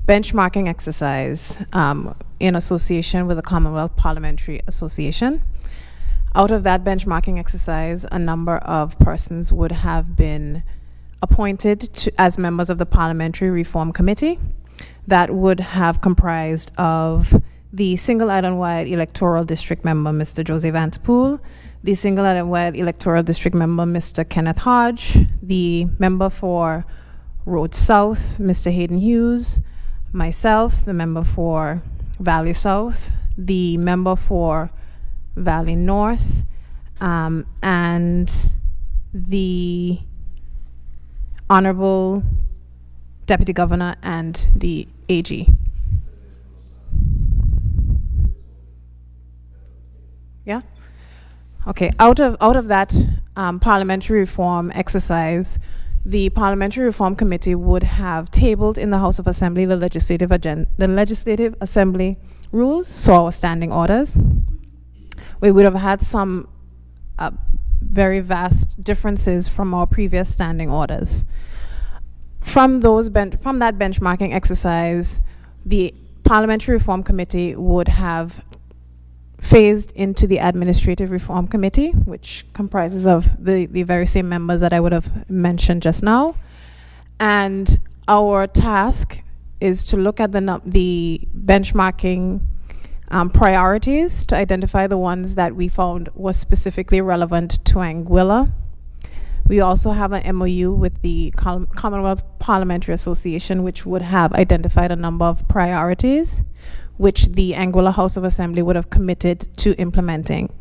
benchmarking exercise in association with the Commonwealth Parliamentary Association. Out of that benchmarking exercise, a number of persons would have been appointed as members of the Parliamentary Reform Committee. That would have comprised of the Single Island-wide Electoral District member, Mr. Jose Vanterpool, the Single Island-wide Electoral District member, Mr. Kenneth Hodge, the member for Road South, Mr. Hayden Hughes, myself, the member for Valley South, the member for Valley North, and the Honorable Deputy Governor and the AG. Yeah? Okay, out of that parliamentary reform exercise, the Parliamentary Reform Committee would have tabled in the House of Assembly the Legislative Assembly rules, so our standing orders. We would have had some very vast differences from our previous standing orders. From that benchmarking exercise, the Parliamentary Reform Committee would have phased into the Administrative Reform Committee, which comprises of the very same members that I would have mentioned just now. And our task is to look at the benchmarking priorities to identify the ones that we found was specifically relevant to Anguilla. We also have an MOU with the Commonwealth Parliamentary Association, which would have identified a number of priorities which the Anguilla House of Assembly would have committed to implementing.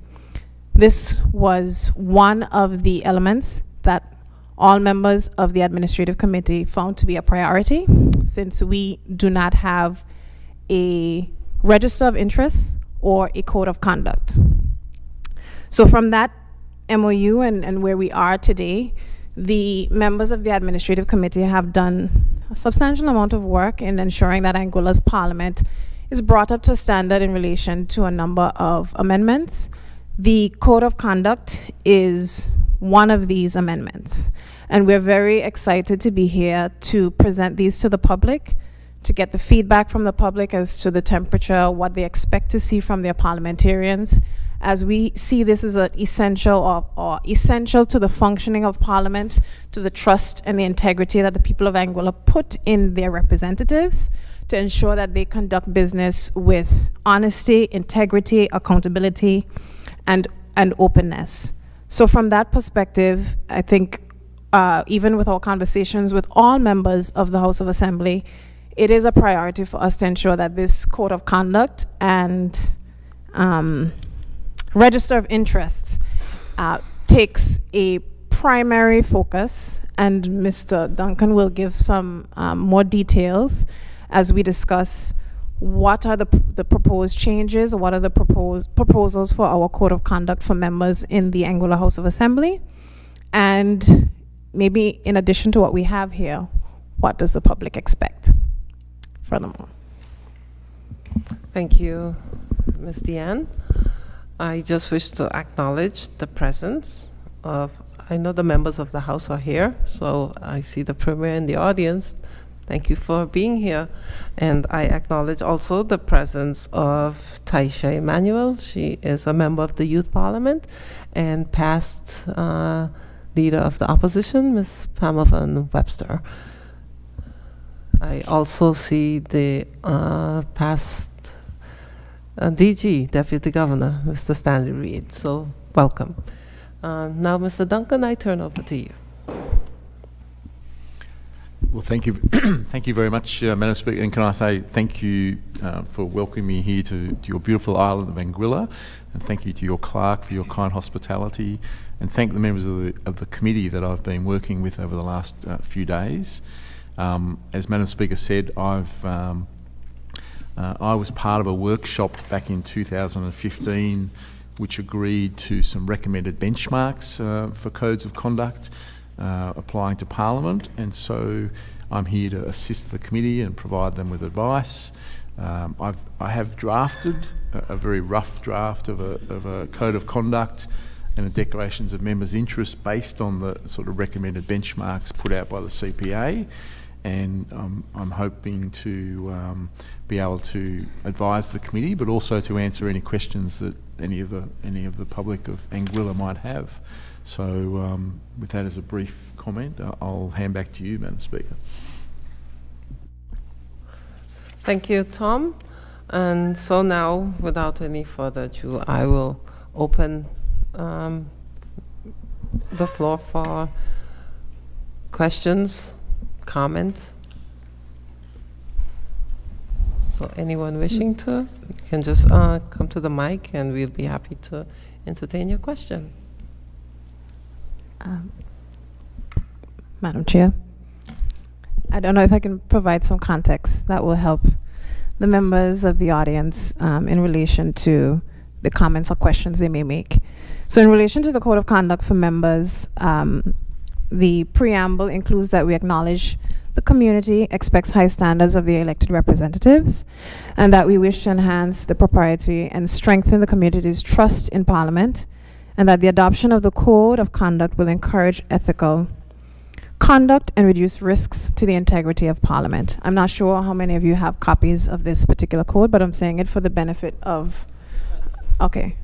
This was one of the elements that all members of the Administrative Committee found to be a priority, since we do not have a register of interests or a code of conduct. So from that MOU and where we are today, the members of the Administrative Committee have done a substantial amount of work in ensuring that Anguilla's Parliament is brought up to standard in relation to a number of amendments. The Code of Conduct is one of these amendments, and we're very excited to be here to present these to the public, to get the feedback from the public as to the temperature, what they expect to see from their parliamentarians, as we see this as an essential or essential to the functioning of Parliament, to the trust and the integrity that the people of Anguilla put in their representatives, to ensure that they conduct business with honesty, integrity, accountability, and openness. So from that perspective, I think even with our conversations with all members of the House of Assembly, it is a priority for us to ensure that this code of conduct and register of interests takes a primary focus, and Mr. Duncan will give some more details as we discuss what are the proposed changes, what are the proposals for our code of conduct for members in the Anguilla House of Assembly, and maybe in addition to what we have here, what does the public expect? Furthermore. Thank you, Ms. Deanne. I just wish to acknowledge the presence of, I know the members of the House are here, so I see the Premier in the audience. Thank you for being here. And I acknowledge also the presence of Taisha Emmanuel. She is a member of the Youth Parliament and past leader of the opposition, Ms. Pamela Van Webster. I also see the past DG, Deputy Governor, Mr. Stanley Reed. So welcome. Now, Mr. Duncan, I turn over to you. Well, thank you, thank you very much, Madam Speaker. And can I say thank you for welcoming me here to your beautiful island of Anguilla, and thank you to your clerk for your kind hospitality, and thank the members of the committee that I've been working with over the last few days. As Madam Speaker said, I was part of a workshop back in 2015 which agreed to some recommended benchmarks for codes of conduct applying to Parliament, and so I'm here to assist the committee and provide them with advice. I have drafted a very rough draft of a code of conduct and a declarations of members' interest based on the sort of recommended benchmarks put out by the CPA, and I'm hoping to be able to advise the committee, but also to answer any questions that any of the public of Anguilla might have. So with that as a brief comment, I'll hand back to you, Madam Speaker. Thank you, Tom. And so now, without any further ado, I will open the floor for questions, comments. So anyone wishing to, you can just come to the mic and we'll be happy to entertain your question. Madam Chair, I don't know if I can provide some context that will help the members of the audience in relation to the comments or questions they may make. So in relation to the Code of Conduct for members, the preamble includes that we acknowledge the community expects high standards of the elected representatives, and that we wish to enhance the propriety and strengthen the community's trust in Parliament, and that the adoption of the Code of Conduct will encourage ethical conduct and reduce risks to the integrity of Parliament. I'm not sure how many of you have copies of this particular code, but I'm saying it for the benefit of, okay.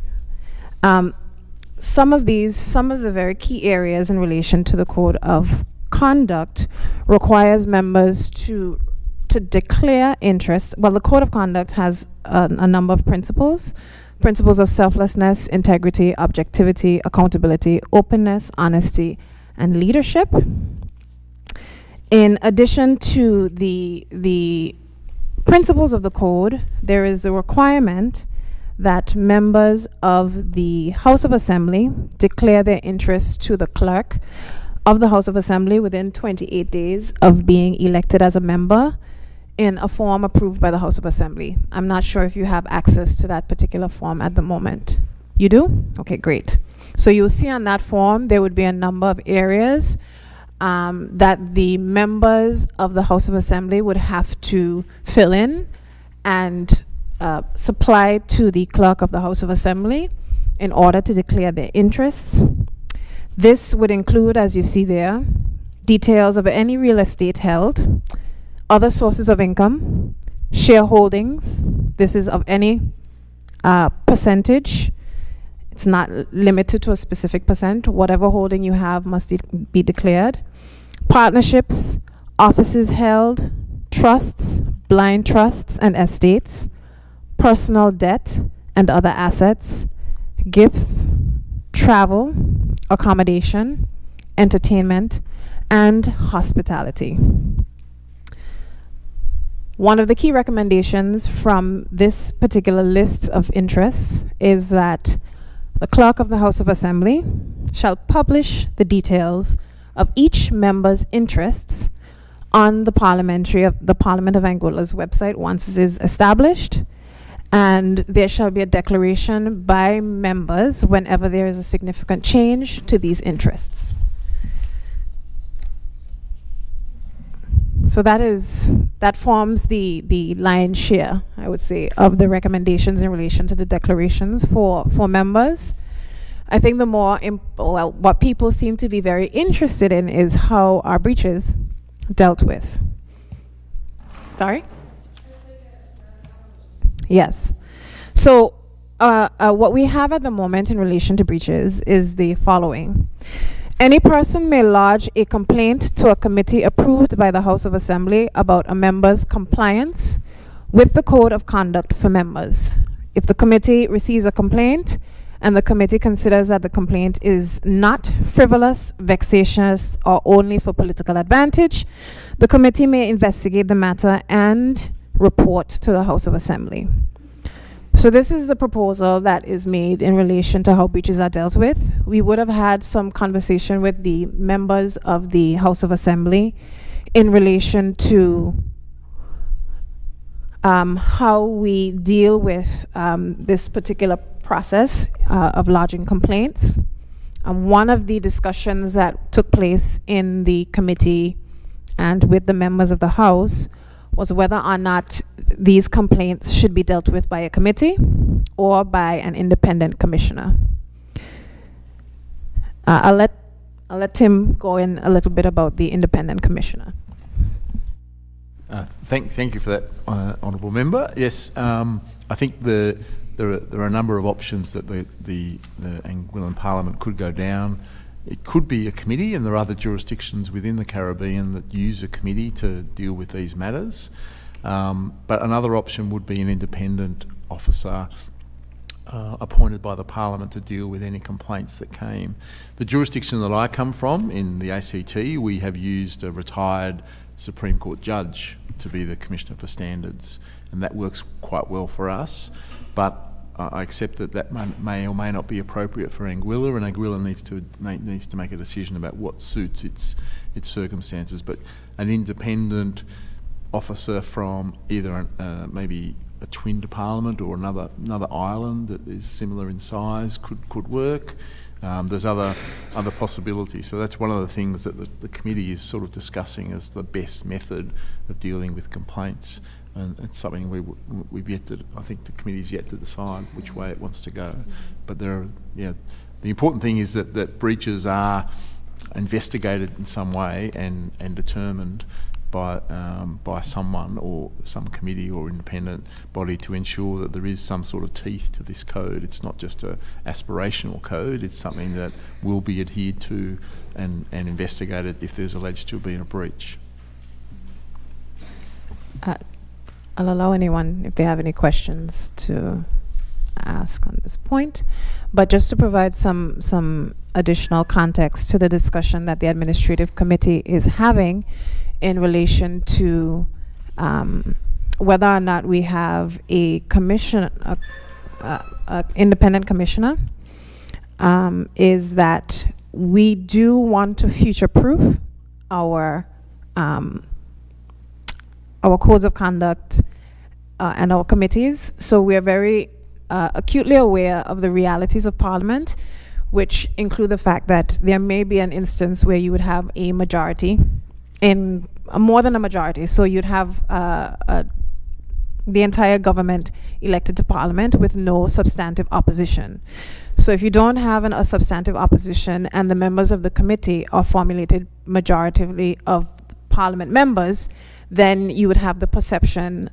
Some of the very key areas in relation to the Code of Conduct requires members to declare interest. Well, the Code of Conduct has a number of principles of selflessness, integrity, objectivity, accountability, openness, honesty, and leadership. In addition to the principles of the code, there is a requirement that members of the House of Assembly declare their interest to the clerk of the House of Assembly within 28 days of being elected as a member in a form approved by the House of Assembly. I'm not sure if you have access to that particular form at the moment. You do? Okay, great. So you'll see on that form there would be a number of areas that the members of the House of Assembly would have to fill in and supply to the clerk of the House of Assembly in order to declare their interests. This would include, as you see there, details of any real estate held, other sources of income, shareholdings. This is of any percentage. It's not limited to a specific percent. Whatever holding you have must be declared. Partnerships, offices held, trusts, blind trusts and estates, personal debt and other assets, gifts, travel, accommodation, entertainment, and hospitality. One of the key recommendations from this particular list of interests is that the clerk of the House of Assembly shall publish the details of each member's interests on the Parliament of Anguilla's website once it is established, and there shall be a declaration by members whenever there is a significant change to these interests. So that forms the lion's share, I would say, of the recommendations in relation to the declarations for members. I think the more, what people seem to be very interested in is how our breaches dealt with. Sorry? Yes. So what we have at the moment in relation to breaches is the following. Any person may lodge a complaint to a committee approved by the House of Assembly about a member's compliance with the Code of Conduct for members. If the committee receives a complaint and the committee considers that the complaint is not frivolous, vexatious, or only for political advantage, the committee may investigate the matter and report to the House of Assembly. So this is the proposal that is made in relation to how breaches are dealt with. We would have had some conversation with the members of the House of Assembly in relation to how we deal with this particular process of lodging complaints. One of the discussions that took place in the committee and with the members of the House was whether or not these complaints should be dealt with by a committee or by an independent commissioner. I'll let Tim go in a little bit about the independent commissioner. Thank you for that, honourable member. Yes, I think there are a number of options that the Anguillan Parliament could go down. It could be a committee, and there are other jurisdictions within the Caribbean that use a committee to deal with these matters. But another option would be an independent officer appointed by the Parliament to deal with any complaints that came. The jurisdiction that I come from, in the ACT, we have used a retired Supreme Court judge to be the Commissioner for Standards, and that works quite well for us. But I accept that may or may not be appropriate for Anguilla, and Anguilla needs to make a decision about what suits its circumstances. But an independent officer from either maybe a twin to Parliament or another island that is similar in size could work. There's other possibilities. So that's one of the things that the committee is sort of discussing as the best method of dealing with complaints. And it's something we've yet to, I think the committee's yet to decide which way it wants to go. But the important thing is that breaches are investigated in some way and determined by someone or some committee or independent body to ensure that there is some sort of teeth to this code. It's not just an aspirational code, it's something that will be adhered to and investigated if there's alleged to have been a breach. I'll allow anyone, if they have any questions, to ask on this point. But just to provide some additional context to the discussion that the Administrative Committee is having in relation to whether or not we have a commission, independent commissioner, is that we do want to future-proof our codes of conduct and our committees. So we are very acutely aware of the realities of Parliament, which include the fact that there may be an instance where you would have a majority, in more than a majority. So you'd have the entire government elected to Parliament with no substantive opposition. So if you don't have a substantive opposition and the members of the committee are formulated majoritively of Parliament members, then you would have the perception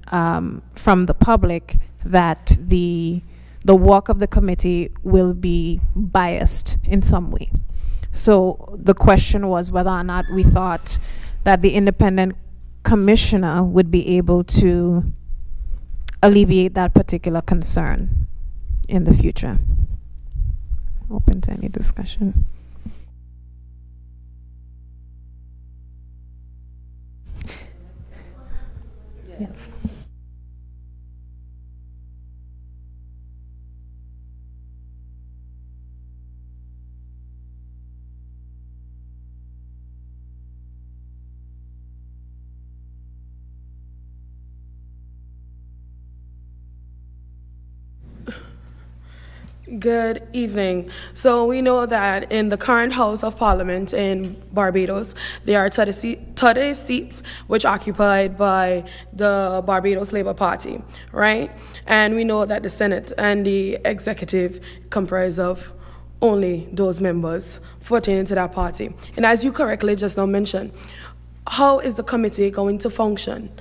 from the public that the work of the committee will be biased in some way. So the question was whether or not we thought that the independent commissioner would be able to alleviate that particular concern in the future. Open to any discussion. Yes. Good evening. So we know that in the current House of Parliament in Barbados, there are 30 seats which are occupied by the Barbados Labour Party, right? And we know that the Senate and the executive comprise of only those members pertaining to that party. And as you correctly just now mentioned, how is the committee going to function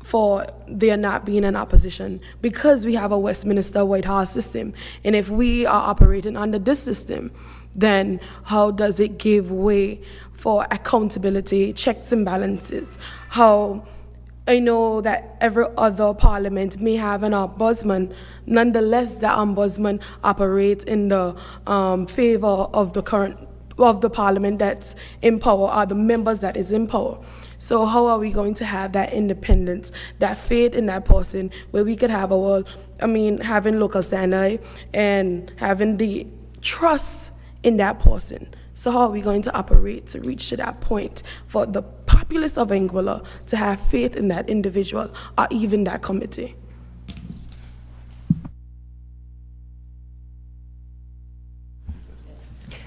for there not being an opposition? Because we have a Westminster White House system, and if we are operating under this system, then how does it give way for accountability, checks and balances? How I know that every other parliament may have an ombudsman, nonetheless the ombudsman operates in the favor of the parliament that's in power, or the members that is in power. So how are we going to have that independence, that faith in that person, where we could have having local standard and having the trust in that person? So how are we going to operate to reach to that point for the populace of Anguilla to have faith in that individual or even that committee?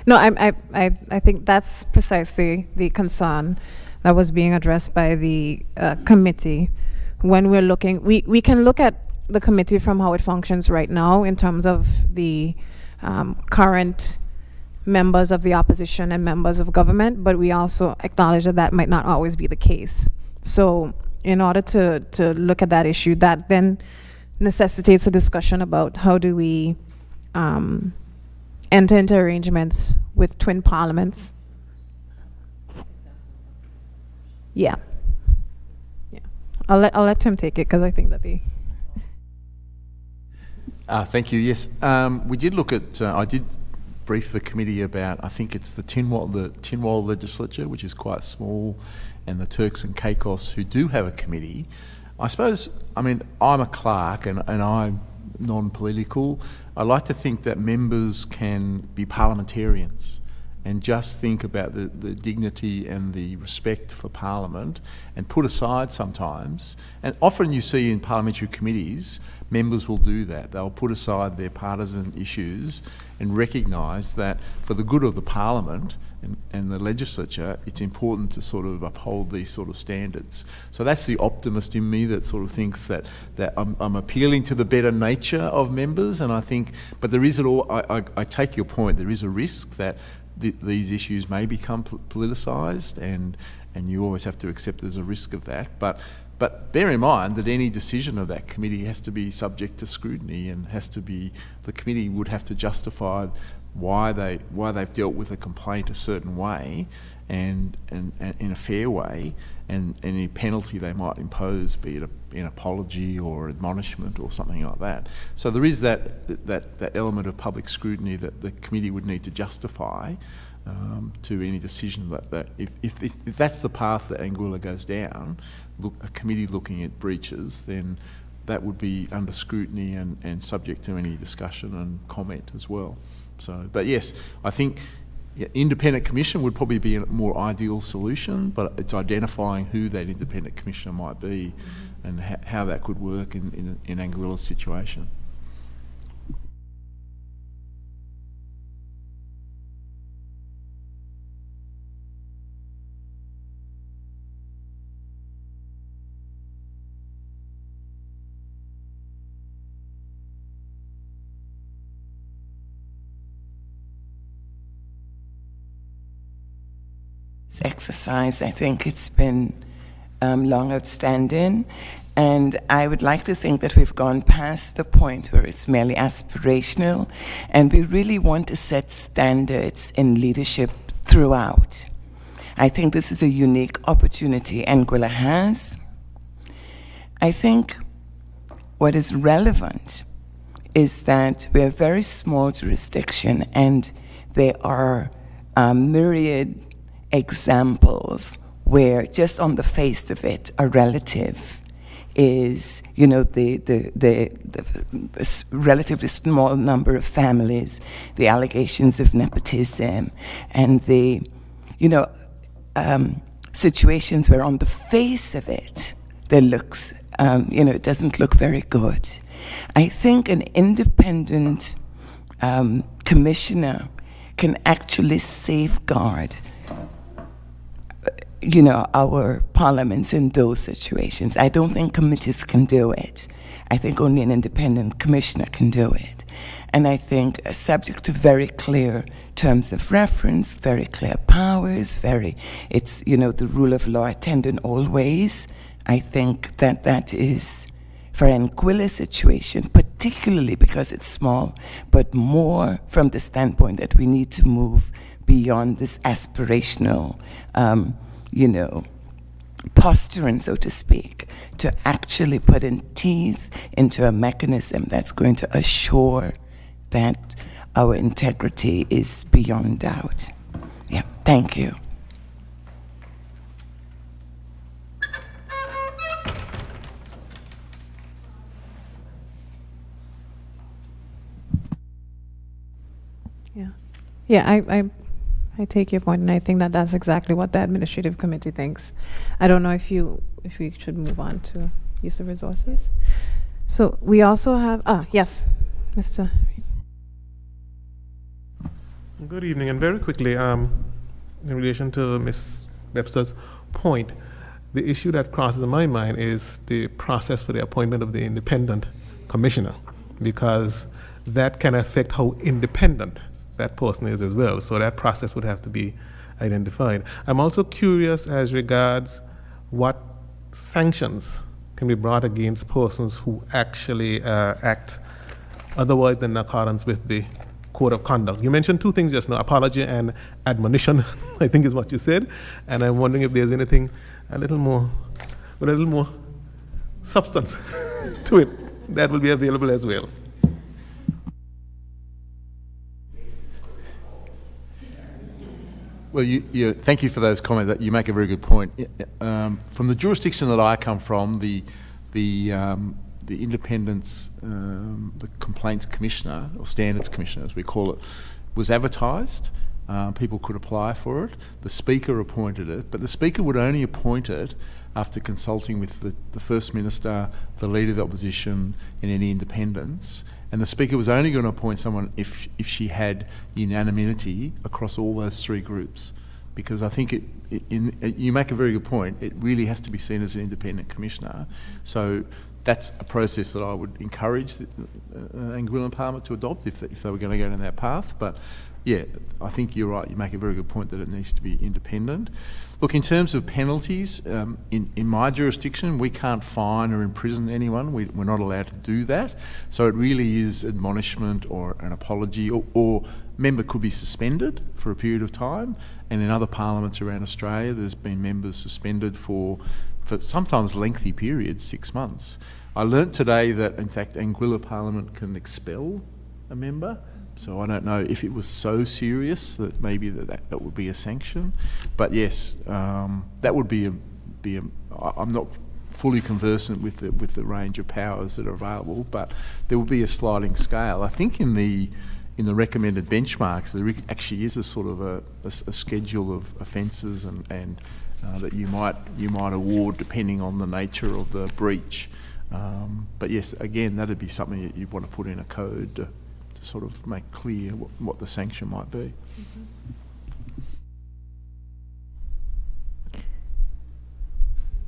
No, I think that's precisely the concern that was being addressed by the committee. When we're looking, we can look at the committee from how it functions right now in terms of the current members of the opposition and members of government, but we also acknowledge that that might not always be the case. So in order to look at that issue, that then necessitates a discussion about how do we enter into arrangements with twin parliaments. Yeah. Yeah. I'll let Tim take it because I think that'd be. Thank you. Yes, we did look at. I did brief the committee about. I think it's the Tynwald legislature, which is quite small, and the Turks and Caicos, who do have a committee. I suppose. I mean, I'm a clerk, and I'm non-political. I like to think that members can be parliamentarians and just think about the dignity and the respect for Parliament and put aside sometimes, and often you see in parliamentary committees, members will do that. They'll put aside their partisan issues and recognise that for the good of the Parliament and the legislature, it's important to sort of uphold these sort of standards. So that's the optimist in me that sort of thinks that I'm appealing to the better nature of members, and I think, but there is I take your point, there is a risk that these issues may become politicized, and you always have to accept there's a risk of that. But bear in mind that any decision of that committee has to be subject to scrutiny, and the committee would have to justify why they've dealt with a complaint a certain way, and in a fair way, and any penalty they might impose, be it an apology or admonishment or something like that. So there is that element of public scrutiny that the committee would need to justify to any decision that if that's the path that Anguilla goes down, a committee looking at breaches, then that would be under scrutiny and subject to any discussion and comment as well. So, but yes, I think independent commission would probably be a more ideal solution, but it's identifying who that independent commissioner might be and how that could work in Anguilla's situation. Exercise. I think it's been long outstanding, and I would like to think that we've gone past the point where it's merely aspirational, and we really want to set standards in leadership throughout. I think this is a unique opportunity Anguilla has. I think what is relevant is that we're a very small jurisdiction, and there are myriad examples where just on the face of it, a relative is, the relatively small number of families, the allegations of nepotism, and the, situations where on the face of it, there looks, it doesn't look very good. I think an independent commissioner can actually safeguard our parliaments in those situations. I don't think committees can do it. I think only an independent commissioner can do it. And I think subject to very clear terms of reference, very clear powers, it's, the rule of law attendant always. I think that is, for Anguilla's situation, particularly because it's small, but more from the standpoint that we need to move beyond this aspirational posturing, so to speak, to actually put in teeth into a mechanism that's going to assure that our integrity is beyond doubt. Yeah, thank you. Yeah, I take your point, and I think that that's exactly what the administrative committee thinks. I don't know if we should move on to use of resources. So we also have, yes, Mr. Good evening, and very quickly, in relation to Ms. Webster's point, the issue that crosses my mind is the process for the appointment of the independent commissioner, because that can affect how independent that person is as well. So that process would have to be identified. I'm also curious as regards what sanctions can be brought against persons who actually act otherwise than in accordance with the code of conduct. You mentioned two things just now, apology and admonition, I think is what you said. And I'm wondering if there's anything with a little more substance to it that will be available as well. Well, thank you for those comments. That you make a very good point. From the jurisdiction that I come from, the independence, the complaints commissioner, or standards commissioner as we call it, was advertised. People could apply for it. The Speaker appointed it, but the Speaker would only appoint it after consulting with the First Minister, the Leader of the Opposition, and any independents. And the Speaker was only going to appoint someone if she had unanimity across all those three groups. Because I think you make a very good point, it really has to be seen as an independent commissioner. So that's a process that I would encourage the Anguilla Parliament to adopt if they were going to go down that path. But yeah, I think you're right, you make a very good point that it needs to be independent. Look, in terms of penalties, in my jurisdiction, we can't fine or imprison anyone. We're not allowed to do that. So it really is admonishment or an apology, or member could be suspended for a period of time. And in other parliaments around Australia, there's been members suspended for sometimes lengthy periods, 6 months. I learnt today that, in fact, Anguilla Parliament can expel a member. So I don't know if it was so serious that maybe that would be a sanction. But yes, that would be I'm not fully conversant with the range of powers that are available, but there would be a sliding scale. I think in the recommended benchmarks, there actually is a sort of a schedule of offences and that you might award depending on the nature of the breach. But yes, again, that'd be something that you'd want to put in a code to sort of make clear what the sanction might be.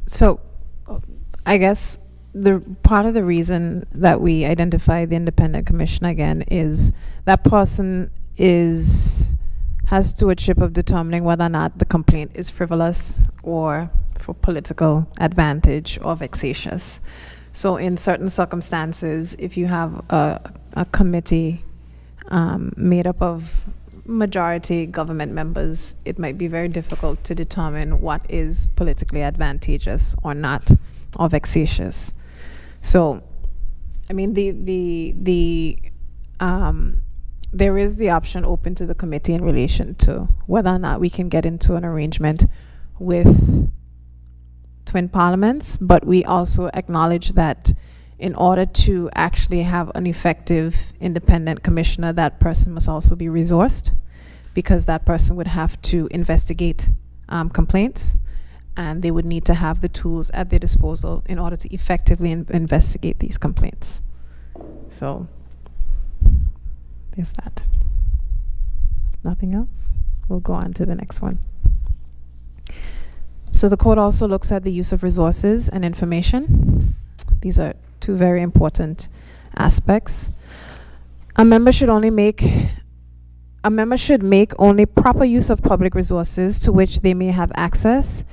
So I guess the part of the reason that we identify the independent commission again is that person has stewardship of determining whether or not the complaint is frivolous or for political advantage or vexatious. So in certain circumstances, if you have a committee made up of majority government members, it might be very difficult to determine what is politically advantageous or not, or vexatious. So, I mean, there is the option open to the committee in relation to whether or not we can get into an arrangement with twin parliaments, but we also acknowledge that in order to actually have an effective independent commissioner, that person must also be resourced, because that person would have to investigate complaints, and they would need to have the tools at their disposal in order to effectively investigate these complaints. So there's that. Nothing else? We'll go on to the next one. So the court also looks at the use of resources and information. These are two very important aspects. A member should make only proper use of public resources to which they may have access,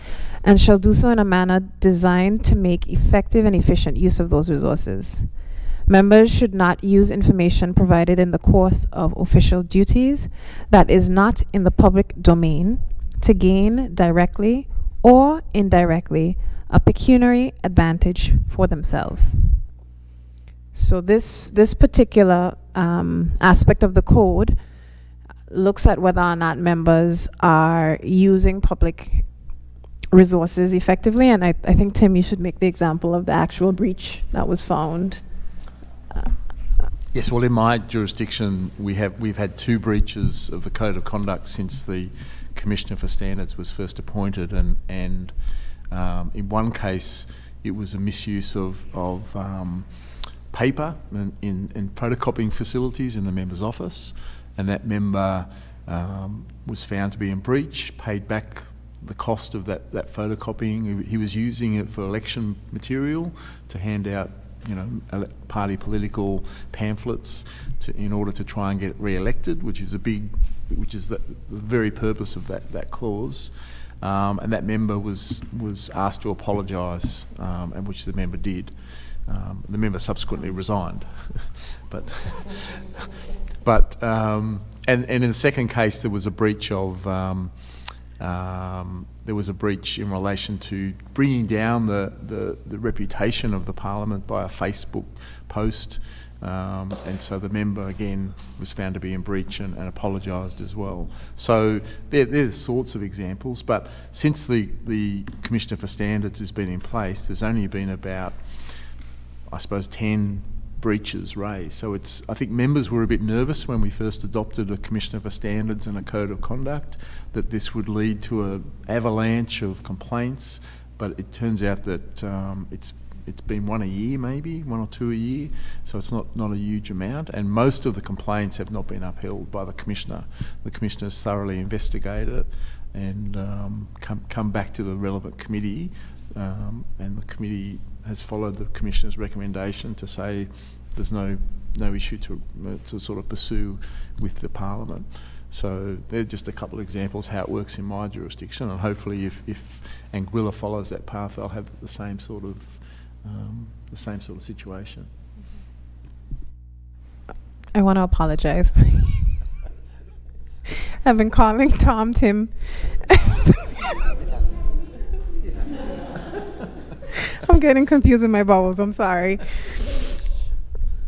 and shall do so in a manner designed to make effective and efficient use of those resources. Members should not use information provided in the course of official duties that is not in the public domain to gain directly or indirectly a pecuniary advantage for themselves. So this particular aspect of the code looks at whether or not members are using public resources effectively, and I think, Tim, you should make the example of the actual breach that was found. Yes, well, in my jurisdiction, we've had 2 breaches of the Code of Conduct since the Commissioner for Standards was first appointed, and in one case, it was a misuse of paper in photocopying facilities in the member's office, and that member was found to be in breach, paid back the cost of that photocopying. He was using it for election material to hand out, party political pamphlets in order to try and get re-elected, which is the very purpose of that clause. and that member was asked to apologise, and which the member did. The member subsequently resigned, and in the second case there was a breach of in relation to bringing down the reputation of the Parliament by a Facebook post, and so the member again was found to be in breach and apologised as well. So there's sorts of examples, but since the Commissioner for Standards has been in place, there's only been about, I suppose, 10 breaches raised. So I think members were a bit nervous when we first adopted a Commissioner for Standards and a Code of Conduct that this would lead to an avalanche of complaints, but it turns out that it's been one a year, maybe one or two a year, so it's not a huge amount, and most of the complaints have not been upheld by the Commissioner. The Commissioner's thoroughly investigated it and come back to the relevant committee, and the committee has followed the Commissioner's recommendation to say there's no issue to sort of pursue with the Parliament. So they're just a couple of examples how it works in my jurisdiction, and hopefully if Anguilla follows that path, they'll have the same sort of situation. I want to apologize. I've been calling Tom Tim. I'm getting confused in my bowels. I'm sorry.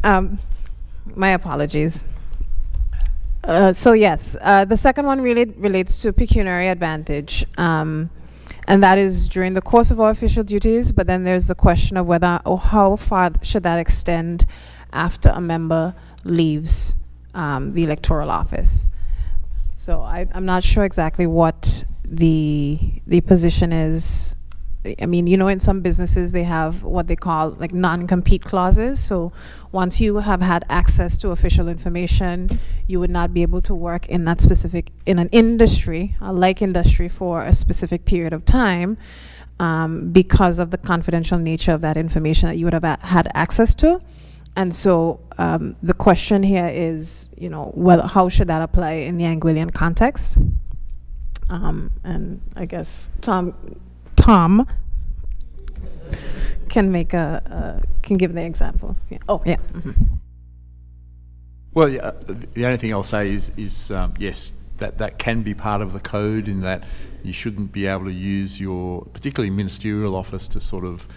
My apologies. So yes, the second one really relates to pecuniary advantage. And that is during the course of our official duties, but then there's the question of whether or how far should that extend after a member leaves the electoral office. So I'm not sure exactly what the position is. I mean, you know, in some businesses they have what they call like non-compete clauses. So once you have had access to official information, you would not be able to work in that in an industry, a like industry, for a specific period of time because of the confidential nature of that information that you would have had access to. And so the question here is, you know, how should that apply in the Anguillian context? And I guess Tom can make can give the example. Yeah. Oh, yeah. Mm-hmm. Well, yeah, the only thing I'll say is yes, that can be part of the code, in that you shouldn't be able to use your, particularly ministerial office, to sort of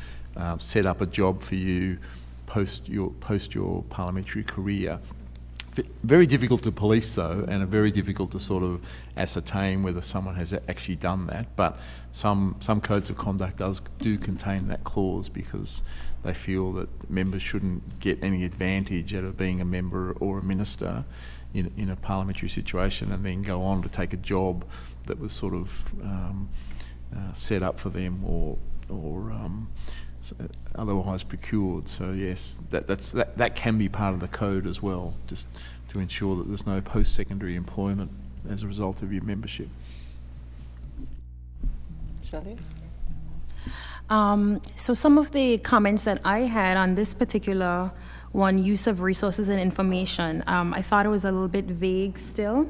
set up a job for you post your parliamentary career. Very difficult to police though, and very difficult to sort of ascertain whether someone has actually done that. But some codes of conduct do contain that clause, because they feel that members shouldn't get any advantage out of being a member or a minister in a parliamentary situation and then go on to take a job that was sort of set up for them or otherwise procured. So yes, that can be part of the code as well, just to ensure that there's no post-secondary employment as a result of your membership. Shelley? So some of the comments that I had on this particular one, use of resources and information, I thought it was a little bit vague still,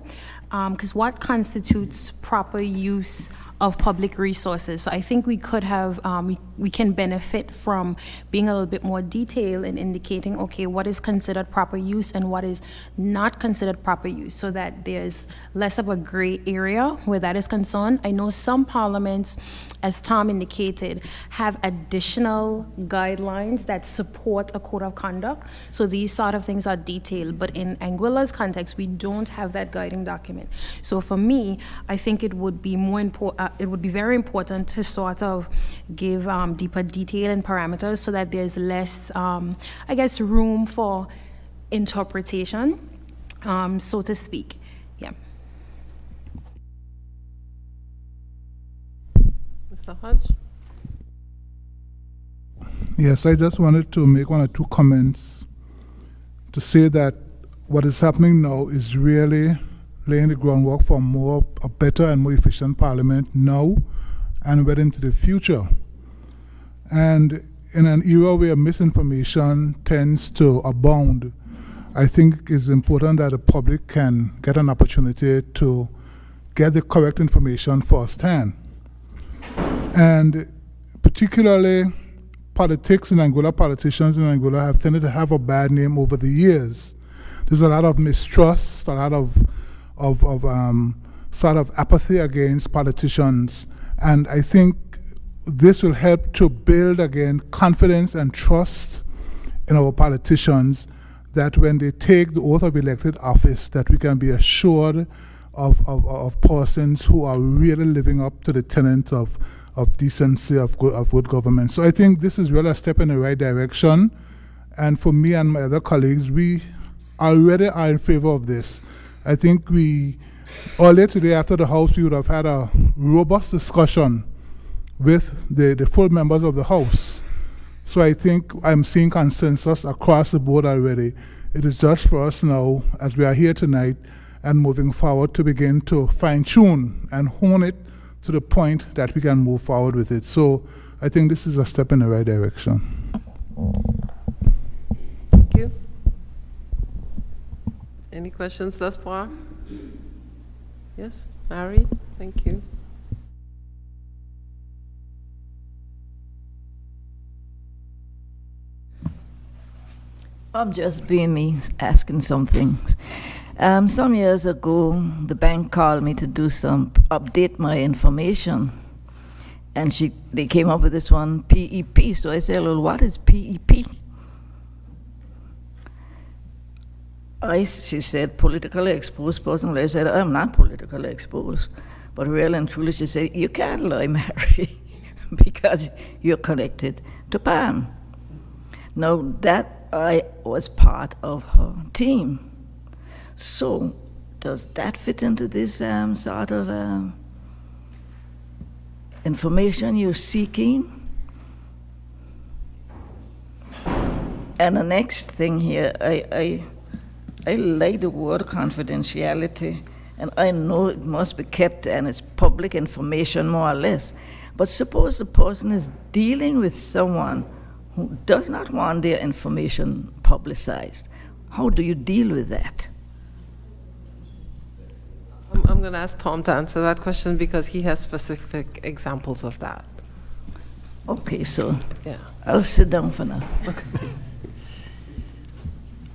because what constitutes proper use of public resources? So I think we could have, we can benefit from being a little bit more detailed in indicating, okay, what is considered proper use and what is not considered proper use, so that there's less of a gray area where that is concerned. I know some parliaments, as Tom indicated, have additional guidelines that support a code of conduct. So these sort of things are detailed, but in Anguilla's context, we don't have that guiding document. So for me, I think it would be more important, it would be very important to sort of give deeper detail and parameters, so that there's less, I guess, room for interpretation, so to speak. Yeah. Mr. Hodge? Yes, I just wanted to make one or two comments to say that what is happening now is really laying the groundwork for a better and more efficient parliament now and well into the future. And in an era where misinformation tends to abound, I think it's important that the public can get an opportunity to get the correct information firsthand. And particularly politics in Angola, politicians in Angola have tended to have a bad name over the years. There's a lot of mistrust, a lot of sort of apathy against politicians. And I think this will help to build again confidence and trust in our politicians, that when they take the oath of elected office, that we can be assured of persons who are really living up to the tenets of decency, of good government. So I think this is really a step in the right direction. And for me and my other colleagues, we already are in favor of this. I think earlier today after the House, we would have had a robust discussion with the full members of the House. So I think I'm seeing consensus across the board already. It is just for us now, as we are here tonight and moving forward, to begin to fine-tune and hone it to the point that we can move forward with it. So I think this is a step in the right direction. Thank you. Any questions thus far? Yes, Mary, thank you. I'm just being me, asking something. Some years ago, the bank called me to update my information, and they came up with this one, PEP. So I said, well, what is PEP? She said, politically exposed person. I said, I'm not politically exposed. But really and truly, she said, you can't lie, Mary, because you're connected to PAM. Now, that I was part of her team. So, does that fit into this sort of information you're seeking? And the next thing here, I like the word confidentiality, and I know it must be kept and it's public information more or less. But suppose the person is dealing with someone who does not want their information publicized. How do you deal with that? I'm going to ask Tom to answer that question because he has specific examples of that. Okay, so Yeah. I'll sit down for now.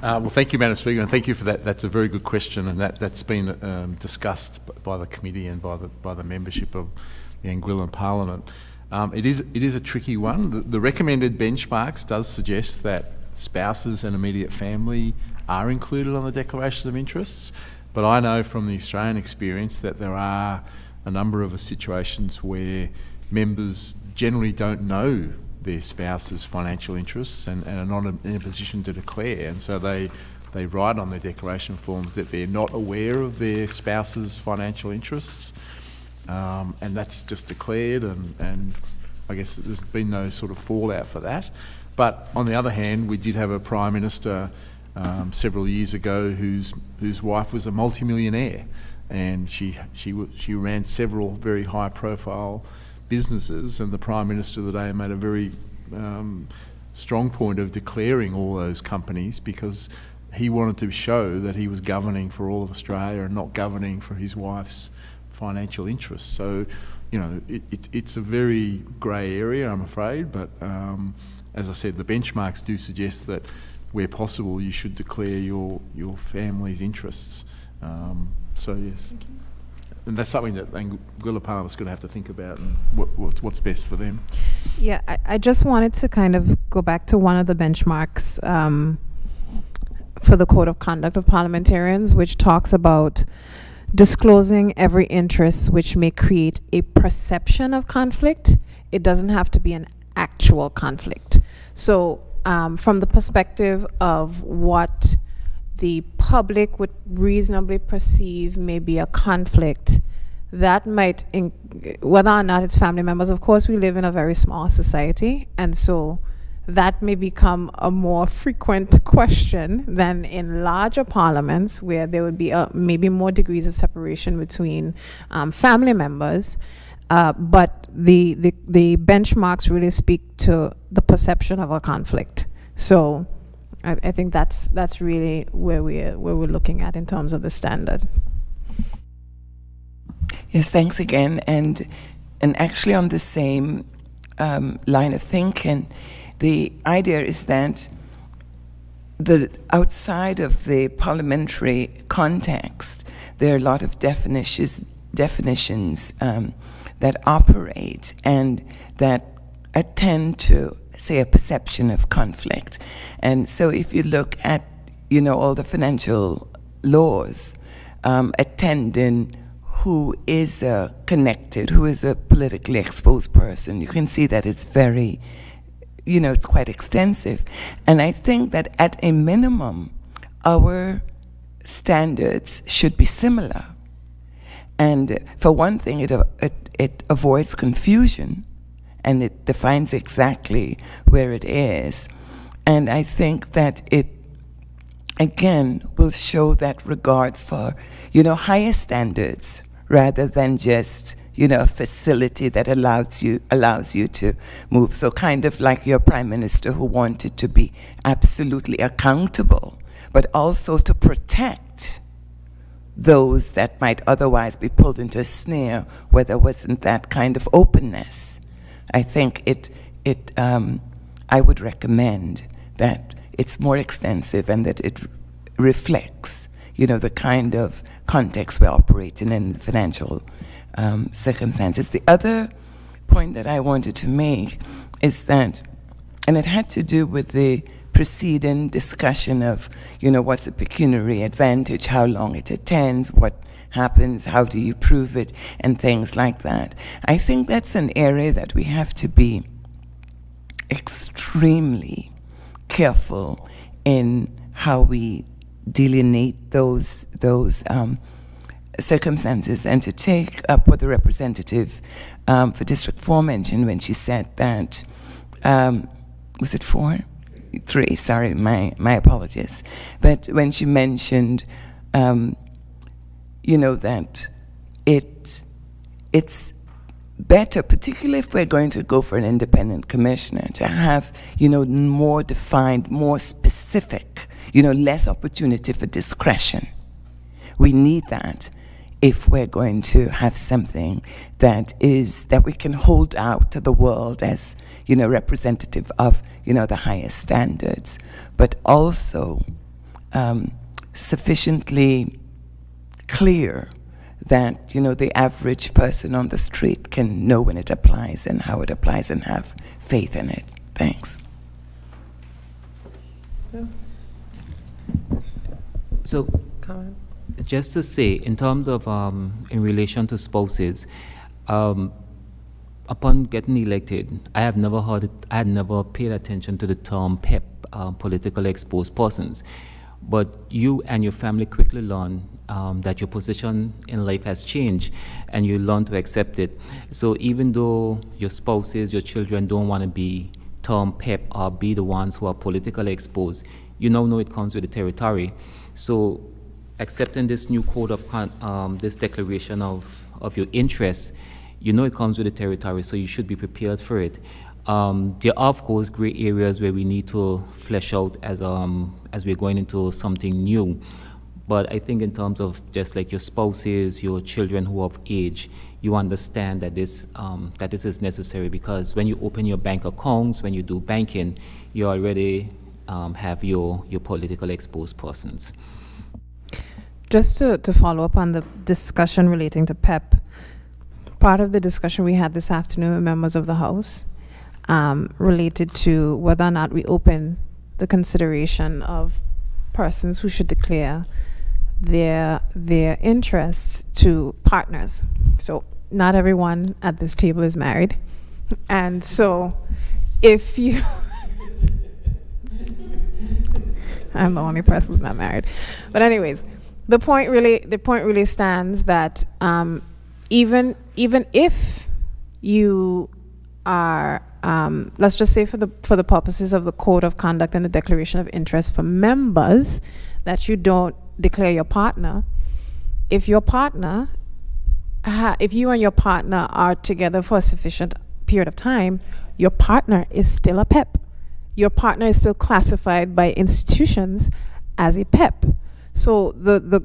Well, thank you, Madam Speaker, and thank you for that. That's a very good question, and that's been discussed by the committee and by the membership of the Anguillan Parliament. It is a tricky one. The recommended benchmarks does suggest that spouses and immediate family are included on the declaration of interests, but I know from the Australian experience that there are a number of situations where members generally don't know their spouse's financial interests and are not in a position to declare, and so they write on their declaration forms that they're not aware of their spouse's financial interests, and that's just declared, and I guess there's been no sort of fallout for that. But on the other hand, we did have a Prime Minister several years ago whose wife was a multimillionaire, and she ran several very high-profile businesses, and the Prime Minister of the day made a very strong point of declaring all those companies because he wanted to show that he was governing for all of Australia and not governing for his wife's financial interests. So, you know, it's a very grey area, I'm afraid, but as I said, the benchmarks do suggest that where possible you should declare your family's interests. So yes. And that's something that Anguilla Parliament's going to have to think about and what's best for them. Yeah, I just wanted to kind of go back to one of the benchmarks for the Code of Conduct of Parliamentarians, which talks about disclosing every interest which may create a perception of conflict. It doesn't have to be an actual conflict. So from the perspective of what the public would reasonably perceive may be a conflict, that might, whether or not it's family members, of course we live in a very small society, and so that may become a more frequent question than in larger parliaments where there would be maybe more degrees of separation between family members. But the benchmarks really speak to the perception of a conflict. So I think that's really where we're looking at in terms of the standard. Yes, thanks again. And actually on the same line of thinking, the idea is that outside of the parliamentary context, there are a lot of definitions that operate and that attend to, say, a perception of conflict. And so if you look at, all the financial laws attending who is connected, who is a politically exposed person, you can see that it's very, it's quite extensive. And I think that at a minimum, our standards should be similar. And for one thing, it avoids confusion, and it defines exactly where it is. And I think that it, again, will show that regard for, higher standards rather than just, a facility that allows you to move. So kind of like your prime minister who wanted to be absolutely accountable, but also to protect those that might otherwise be pulled into a snare where there wasn't that kind of openness. I think I would recommend that it's more extensive and that it reflects, the kind of context we're operating in, the financial circumstances. The other point that I wanted to make is that, and it had to do with the preceding discussion of, what's a pecuniary advantage, how long it attends, what happens, how do you prove it, and things like that. I think that's an area that we have to be extremely careful in how we delineate those circumstances. And to take up what the representative for District 4 mentioned when she said that, was it 4? 3, sorry, my apologies. But when she mentioned, that it's better, particularly if we're going to go for an independent commissioner, to have, more defined, more specific, less opportunity for discretion. We need that if we're going to have something that we can hold out to the world as, representative of, the highest standards, but also sufficiently clear that, the average person on the street can know when it applies and how it applies and have faith in it. Thanks. So, Comment? just to say, in terms of, in relation to spouses, upon getting elected, I had never paid attention to the term PEP, politically exposed persons. But you and your family quickly learn that your position in life has changed, and you learn to accept it. So even though your spouses, your children don't want to be termed PEP or be the ones who are politically exposed, you now know it comes with the territory. So accepting this new code of this declaration of your interests, it comes with the territory, so you should be prepared for it. There are, of course, gray areas where we need to flesh out as we're going into something new. But I think in terms of just like your spouses, your children who are of age, you understand that this is necessary, because when you open your bank accounts, when you do banking, you already have your politically exposed persons. Just to follow up on the discussion relating to PEP, part of the discussion we had this afternoon with members of the House related to whether or not we open the consideration of persons who should declare their interests to partners. So not everyone at this table is married. And so if you... I'm the only person who's not married. But anyways, the point really stands that even if you are, let's just say for the purposes of the code of conduct and the declaration of interest for members, that you don't declare your partner. If your partner, if you and your partner are together for a sufficient period of time, your partner is still a PEP. Your partner is still classified by institutions as a PEP. So the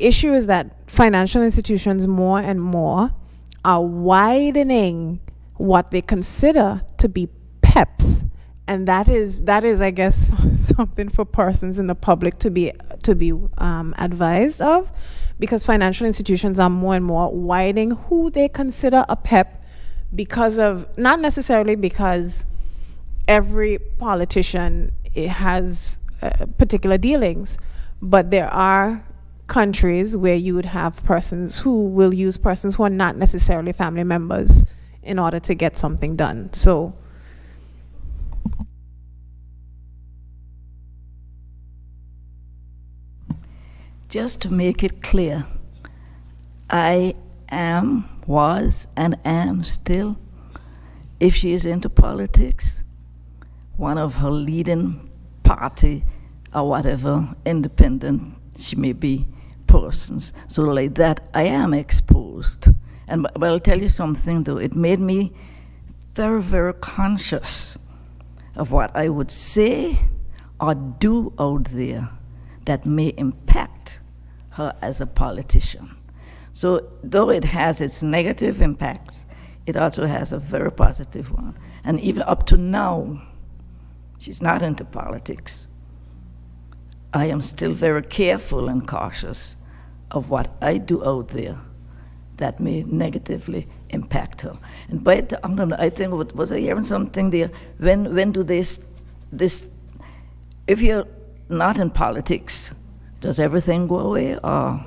issue is that financial institutions more and more are widening what they consider to be PEPs, and that is, I guess, something for persons in the public to be advised of, because financial institutions are more and more widening who they consider a PEP, because of, not necessarily because every politician has particular dealings, but there are countries where you would have persons who will use persons who are not necessarily family members in order to get something done. So just to make it clear, I am, was, and am still, if she is into politics, one of her leading party or whatever independent she may be persons. So like that, I am exposed. And but I'll tell you something though, it made me very, very conscious of what I would say or do out there that may impact her as a politician. So though it has its negative impacts, it also has a very positive one. And even up to now, she's not into politics. I am still very careful and cautious of what I do out there that may negatively impact her. And by the, I think, was I hearing something there? When do this, if you're not in politics, does everything go away, or?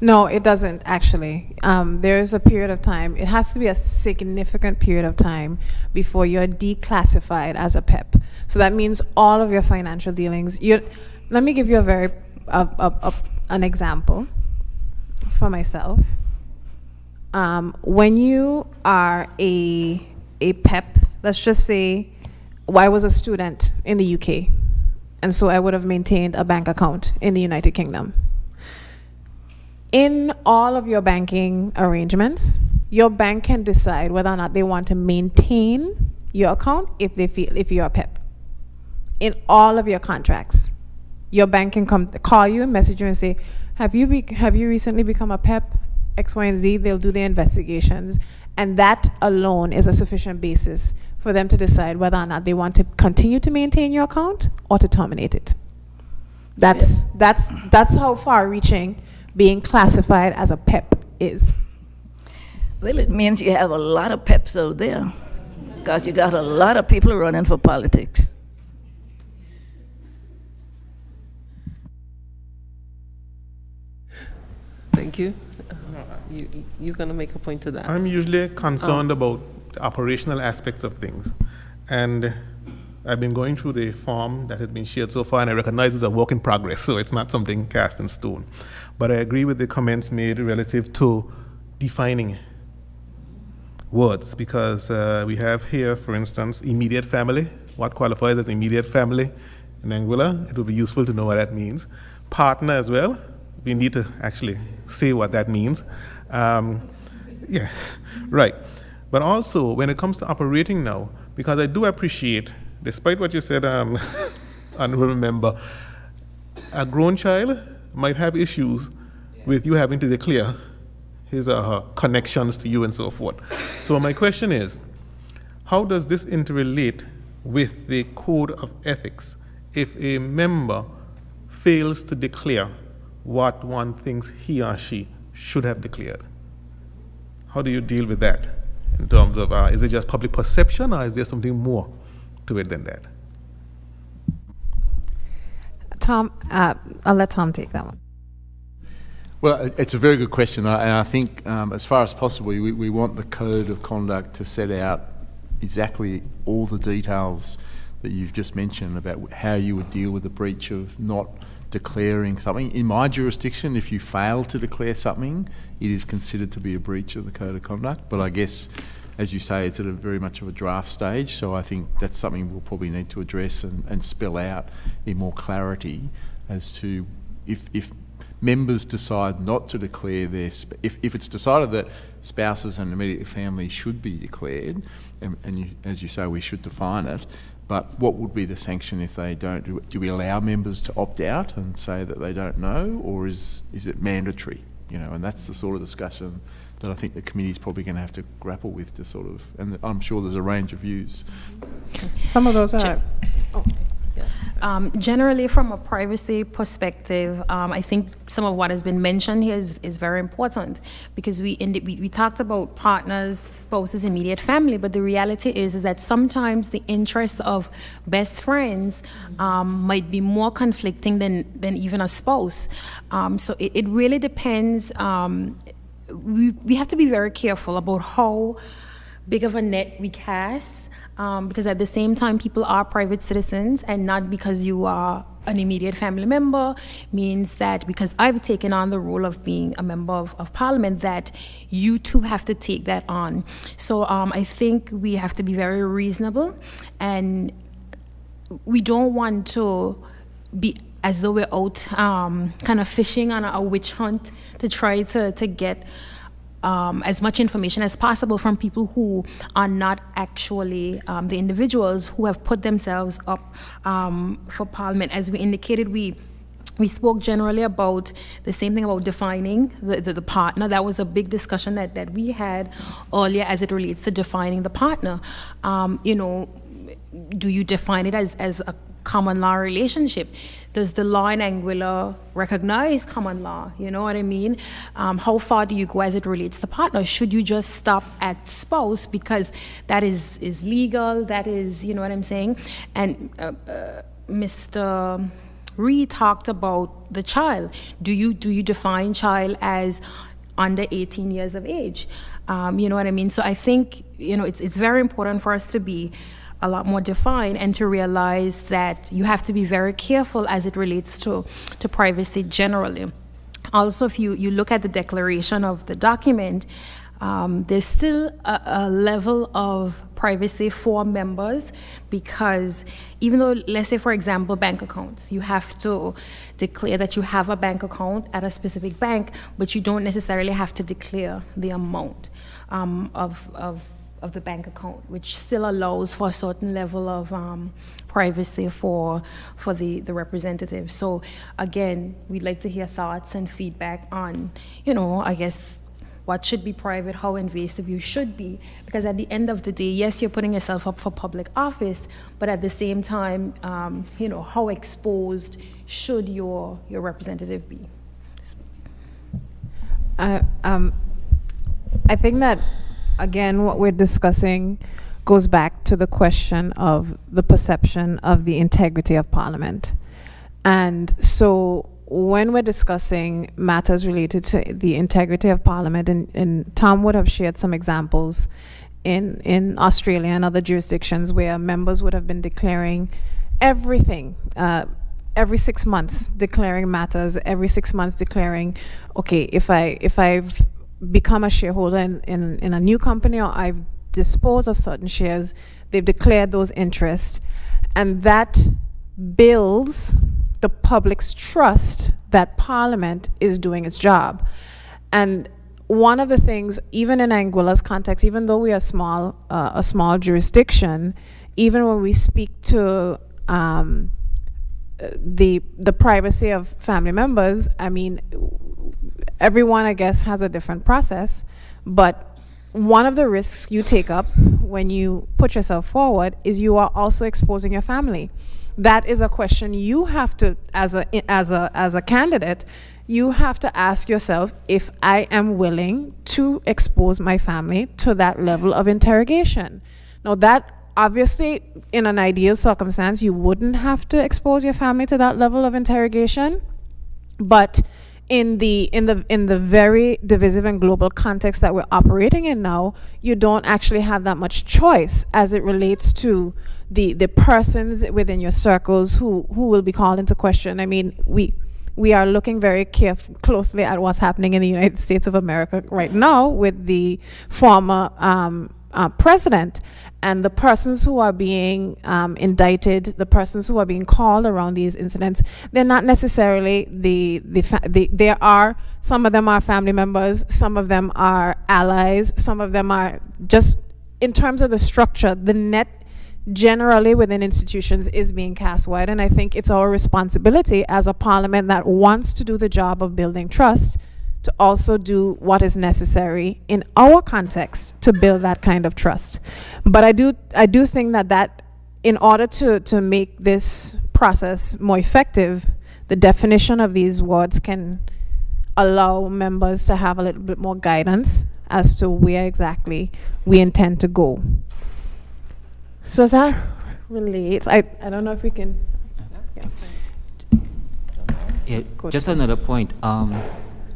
no, it doesn't actually. There is a period of time. It has to be a significant period of time before you're declassified as a PEP. So that means all of your financial dealings. Let me give you an example for myself. When you are a PEP, let's just say, I was a student in the UK, and so I would have maintained a bank account in the United Kingdom. In all of your banking arrangements, your bank can decide whether or not they want to maintain your account if you're a PEP. In all of your contracts, your bank can call you and message you and say, have you recently become a PEP? X, Y, and Z. They'll do their investigations, and that alone is a sufficient basis for them to decide whether or not they want to continue to maintain your account or to terminate it. That's how far-reaching being classified as a PEP is. Well, it means you have a lot of PEPs out there, because you got a lot of people running for politics. Thank you. You're going to make a point to that. I'm usually concerned about the operational aspects of things. And I've been going through the form that has been shared so far, and I recognize it's a work in progress, so it's not something cast in stone. But I agree with the comments made relative to defining words, because we have here, for instance, immediate family. What qualifies as immediate family in Anguilla? It would be useful to know what that means. Partner as well. We need to actually say what that means. Yeah, right. But also, when it comes to operating now, because I do appreciate, despite what you said, honorable member, a grown child might have issues with you having to declare his or her connections to you and so forth. So my question is, how does this interrelate with the code of ethics if a member fails to declare what one thinks he or she should have declared? How do you deal with that in terms of, is it just public perception, or is there something more to it than that? Tom, I'll let Tom take that one. Well, it's a very good question, and I think as far as possible, we want the code of conduct to set out exactly all the details that you've just mentioned about how you would deal with a breach of not declaring something. In my jurisdiction, if you fail to declare something, it is considered to be a breach of the code of conduct. But I guess, as you say, it's at a very much of a draft stage, so I think that's something we'll probably need to address and spell out in more clarity as to if members decide not to declare their, if it's decided that spouses and immediate family should be declared, and as you say, we should define it, but what would be the sanction if they don't? Do we allow members to opt out and say that they don't know, or is it mandatory? You know, and that's the sort of discussion that I think the committee's probably going to have to grapple with to sort of, and I'm sure there's a range of views. Some of those are. Generally, from a privacy perspective, I think some of what has been mentioned here is very important, because we talked about partners, spouses, immediate family, but the reality is that sometimes the interests of best friends might be more conflicting than even a spouse. So it really depends. We have to be very careful about how big of a net we cast. Because at the same time, people are private citizens, and not because you are an immediate family member means that because I've taken on the role of being a member of parliament, that you too have to take that on. So I think we have to be very reasonable, and we don't want to be as though we're out kind of fishing on a witch hunt to try to get as much information as possible from people who are not actually the individuals who have put themselves up for parliament. As we indicated, we spoke generally about the same thing about defining the partner. That was a big discussion that we had earlier as it relates to defining the partner. Do you define it as a common law relationship? Does the law in Anguilla recognize common law? You know what I mean? How far do you go as it relates to partner? Should you just stop at spouse because that is legal? That is, you know what I'm saying? And Mr. Reed talked about the child. Do you define child as under 18 years of age? You know what I mean? So I think, it's very important for us to be a lot more defined and to realize that you have to be very careful as it relates to privacy generally. Also, if you look at the declaration of the document, there's still a level of privacy for members, because even though, let's say, for example, bank accounts, you have to declare that you have a bank account at a specific bank, but you don't necessarily have to declare the amount of the bank account, which still allows for a certain level of privacy for the representative. So again, we'd like to hear thoughts and feedback on, I guess, what should be private, how invasive you should be, because at the end of the day, yes, you're putting yourself up for public office, but at the same time, how exposed should your representative be? I think that, again, what we're discussing goes back to the question of the perception of the integrity of Parliament. And so when we're discussing matters related to the integrity of Parliament, and Tom would have shared some examples in Australia and other jurisdictions where members would have been declaring everything, every 6 months, declaring matters, every 6 months declaring, okay, if I've become a shareholder in a new company, or I've disposed of certain shares, they've declared those interests, and that builds the public's trust that Parliament is doing its job. And one of the things, even in Anguilla's context, even though we are a small jurisdiction, even when we speak to the privacy of family members, I mean, everyone, I guess, has a different process, but one of the risks you take up when you put yourself forward is you are also exposing your family. That is a question you have to, as a candidate, you have to ask yourself, if I am willing to expose my family to that level of interrogation. Now, that obviously, in an ideal circumstance, you wouldn't have to expose your family to that level of interrogation, but in the very divisive and global context that we're operating in now, you don't actually have that much choice as it relates to the persons within your circles who will be called into question. I mean, we are looking very closely at what's happening in the United States of America right now with the former president, and the persons who are being indicted, the persons who are being called around these incidents. They're not necessarily there are, some of them are family members, some of them are allies, some of them are just, in terms of the structure, the net generally within institutions is being cast wide. And I think it's our responsibility as a parliament that wants to do the job of building trust to also do what is necessary in our context to build that kind of trust. But I do think that in order to make this process more effective, the definition of these words can allow members to have a little bit more guidance as to where exactly we intend to go. So that relates. I don't know if we can. Yeah, just another point,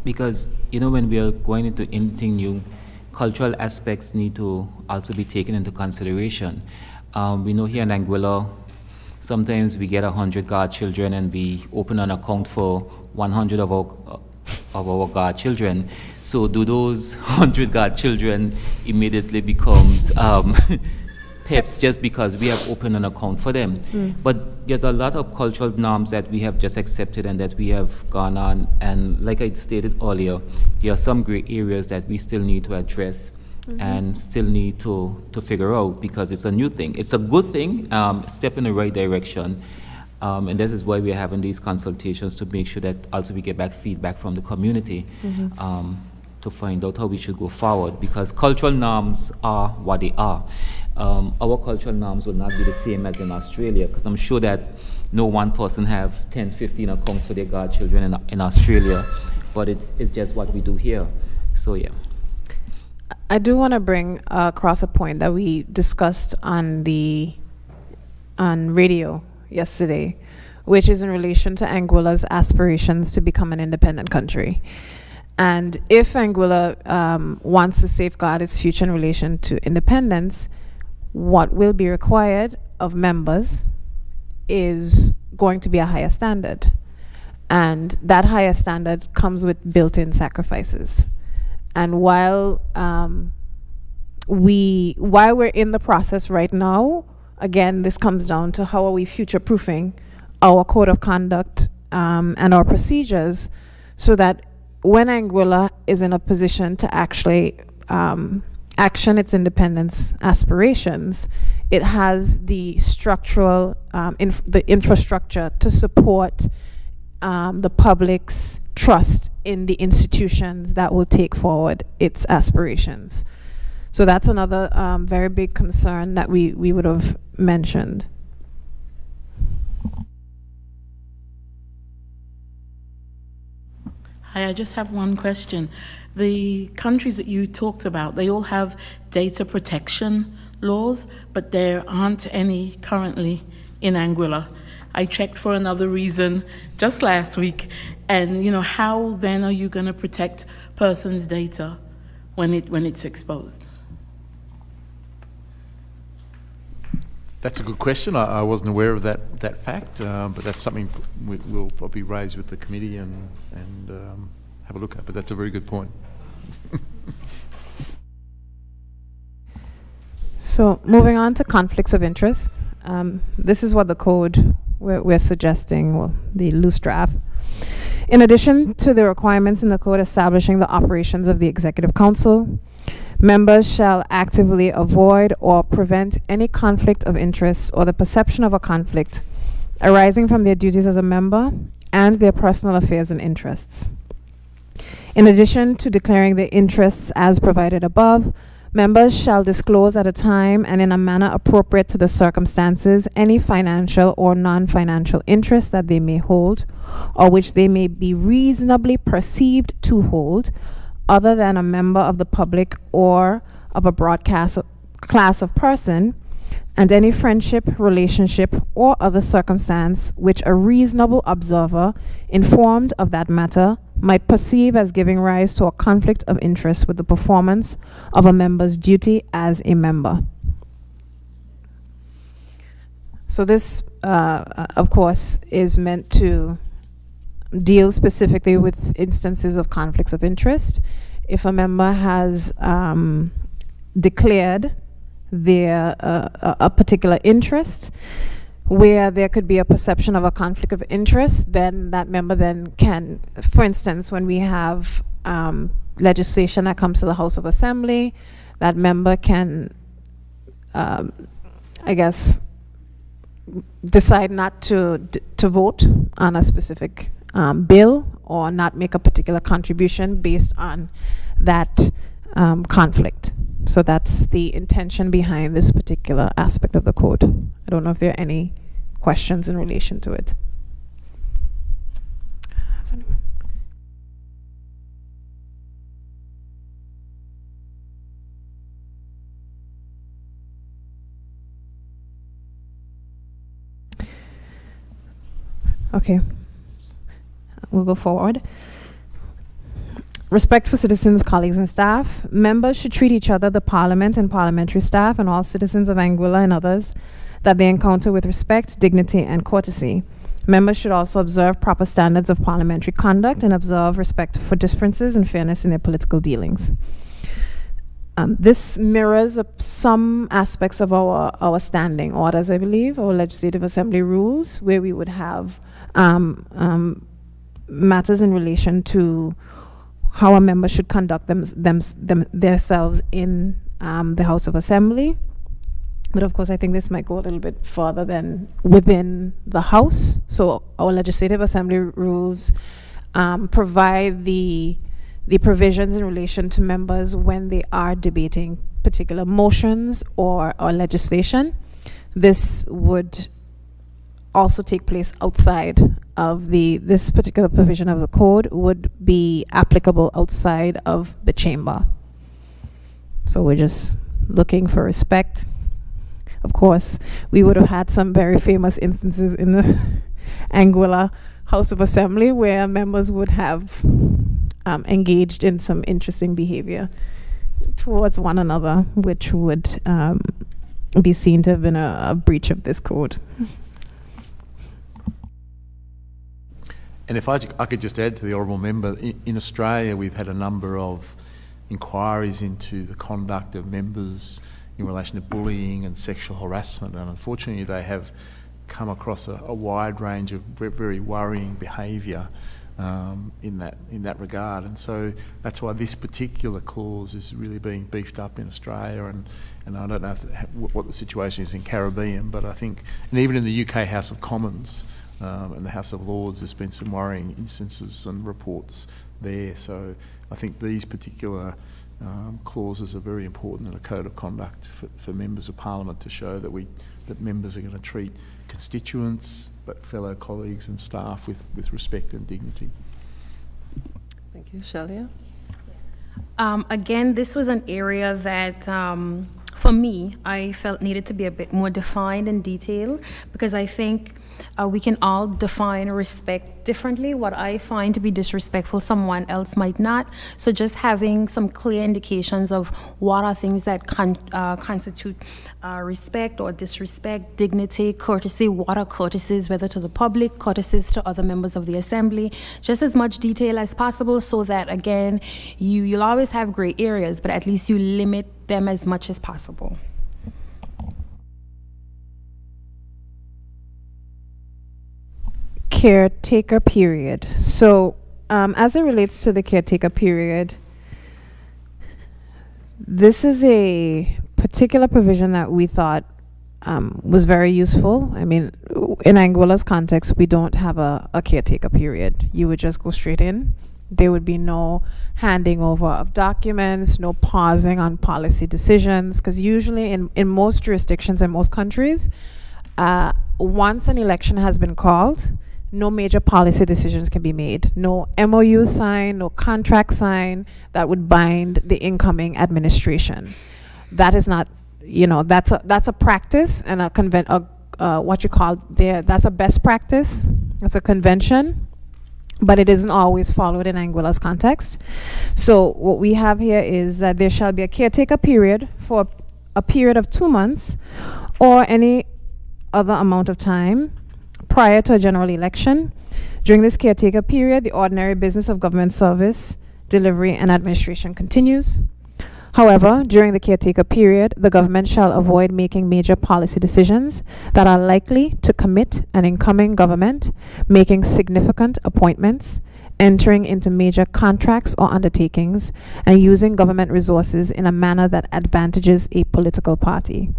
because when we are going into anything new, cultural aspects need to also be taken into consideration. We know here in Anguilla, sometimes we get 100 godchildren and we open an account for 100 of our godchildren. So do those 100 godchildren immediately becomes PEPs just because we have opened an account for them? But there's a lot of cultural norms that we have just accepted and that we have gone on. And like I stated earlier, there are some gray areas that we still need to address and still need to figure out, because it's a new thing. It's a good thing, step in the right direction. And this is why we're having these consultations, to make sure that also we get back feedback from the community to find out how we should go forward, because cultural norms are what they are. Our cultural norms will not be the same as in Australia, because I'm sure that no one person have 10, 15 accounts for their godchildren in Australia, but it's just what we do here. So yeah. I do want to bring across a point that we discussed on radio yesterday, which is in relation to Anguilla's aspirations to become an independent country. And if Anguilla wants to safeguard its future in relation to independence, what will be required of members is going to be a higher standard. And that higher standard comes with built-in sacrifices. And while we're in the process right now, again, this comes down to how are we future-proofing our code of conduct and our procedures, so that when Anguilla is in a position to actually action its independence aspirations, it has the structural, the infrastructure to support the public's trust in the institutions that will take forward its aspirations. So that's another very big concern that we would have mentioned. Hi, I just have one question. The countries that you talked about, they all have data protection laws, but there aren't any currently in Anguilla. I checked for another reason just last week, and how then are you going to protect persons' data when it's exposed? That's a good question. I wasn't aware of that fact, but that's something we'll probably raise with the committee and have a look at. But that's a very good point. So moving on to conflicts of interest, this is what the code we're suggesting, well, the loose draft. In addition to the requirements in the code establishing the operations of the Executive Council, members shall actively avoid or prevent any conflict of interest or the perception of a conflict arising from their duties as a member and their personal affairs and interests. In addition to declaring their interests as provided above, members shall disclose at a time and in a manner appropriate to the circumstances any financial or non-financial interest that they may hold or which they may be reasonably perceived to hold, other than a member of the public or of a broadcast class of person, and any friendship, relationship, or other circumstance which a reasonable observer informed of that matter might perceive as giving rise to a conflict of interest with the performance of a member's duty as a member. So this, of course, is meant to deal specifically with instances of conflicts of interest. If a member has declared their a particular interest where there could be a perception of a conflict of interest, then that member then can, for instance, when we have legislation that comes to the House of Assembly, that member can, I guess, decide not to vote on a specific bill or not make a particular contribution based on that conflict. So that's the intention behind this particular aspect of the code. I don't know if there are any questions in relation to it. Okay, we'll go forward. Respect for citizens, colleagues, and staff. Members should treat each other, the parliament and parliamentary staff, and all citizens of Anguilla and others that they encounter with respect, dignity, and courtesy. Members should also observe proper standards of parliamentary conduct and observe respect for differences and fairness in their political dealings. This mirrors some aspects of our standing orders, I believe, our Legislative Assembly rules, where we would have matters in relation to how a member should conduct themselves in the House of Assembly. But of course, I think this might go a little bit further than within the House. So our Legislative Assembly rules provide the provisions in relation to members when they are debating particular motions or legislation. This would also take place outside of this particular provision of the code would be applicable outside of the chamber. So we're just looking for respect. Of course, we would have had some very famous instances in the Anguilla House of Assembly where members would have engaged in some interesting behavior towards one another, which would be seen to have been a breach of this code. And if I could just add to the honourable member, in Australia we've had a number of inquiries into the conduct of members in relation to bullying and sexual harassment, and unfortunately they have come across a wide range of very worrying behaviour in that regard, and so that's why this particular clause is really being beefed up in Australia, and I don't know what the situation is in Caribbean, but I think, and even in the UK House of Commons and the House of Lords, there's been some worrying instances and reports there. So I think these particular clauses are very important in a code of conduct for members of Parliament to show that members are going to treat constituents, but fellow colleagues and staff with respect and dignity. Thank you. Shalia? Again, this was an area that, for me, I felt needed to be a bit more defined in detail, because I think we can all define respect differently. What I find to be disrespectful, someone else might not. So just having some clear indications of what are things that constitute respect or disrespect, dignity, courtesy, what are courtesies, whether to the public, courtesies to other members of the Assembly, just as much detail as possible, so that, again, you'll always have gray areas, but at least you limit them as much as possible. Caretaker period. So as it relates to the caretaker period, this is a particular provision that we thought was very useful. I mean, in Anguilla's context, we don't have a caretaker period. You would just go straight in. There would be no handing over of documents, no pausing on policy decisions, because usually in most jurisdictions and most countries, once an election has been called, no major policy decisions can be made. No MOU signed, no contract signed that would bind the incoming administration. That is not, that's a practice and what you call there, that's a best practice. That's a convention, but it isn't always followed in Anguilla's context. So what we have here is that there shall be a caretaker period for a period of 2 months or any other amount of time prior to a general election. During this caretaker period, the ordinary business of government service, delivery, and administration continues. However, during the caretaker period, the government shall avoid making major policy decisions that are likely to commit an incoming government, making significant appointments, entering into major contracts or undertakings, and using government resources in a manner that advantages a political party.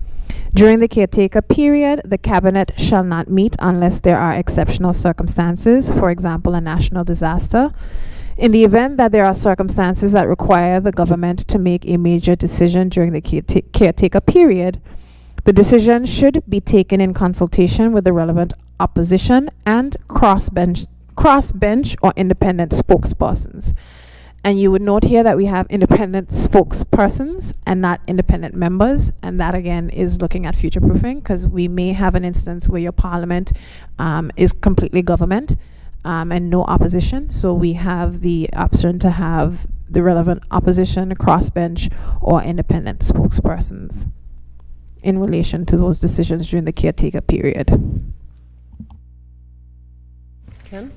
During the caretaker period, the cabinet shall not meet unless there are exceptional circumstances, for example, a national disaster. In the event that there are circumstances that require the government to make a major decision during the caretaker period, the decision should be taken in consultation with the relevant opposition and crossbench or independent spokespersons. And you would note here that we have independent spokespersons and not independent members. And that, again, is looking at future proofing, because we may have an instance where your parliament is completely government and no opposition. So we have the option to have the relevant opposition, crossbench, or independent spokespersons in relation to those decisions during the caretaker period. Ken?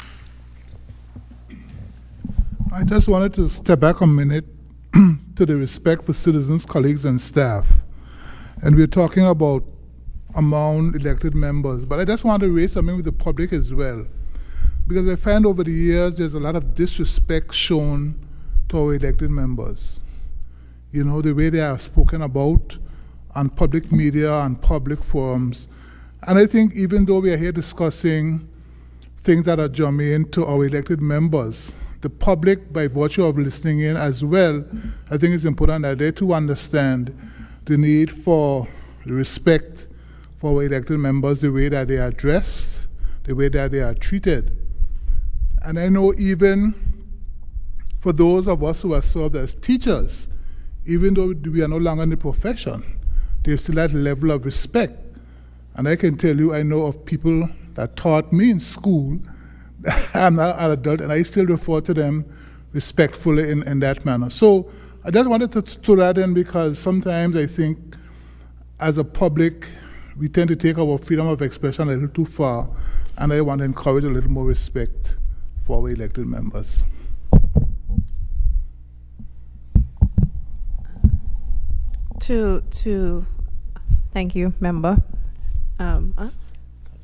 I just wanted to step back a minute to the respect for citizens, colleagues, and staff. And we're talking about among elected members, but I just want to raise something with the public as well. Because I find over the years there's a lot of disrespect shown to our elected members. You know, the way they are spoken about on public media and public forums. And I think even though we are here discussing things that are germane to our elected members, the public, by virtue of listening in as well, I think it's important that they too understand the need for respect for our elected members, the way that they are dressed, the way that they are treated. And I know even for those of us who are served as teachers, even though we are no longer in the profession, there's still that level of respect. And I can tell you, I know of people that taught me in school. I'm not an adult, and I still refer to them respectfully in that manner. So I just wanted to throw that in, because sometimes I think as a public, we tend to take our freedom of expression a little too far, and I want to encourage a little more respect for our elected members. Thank you, member.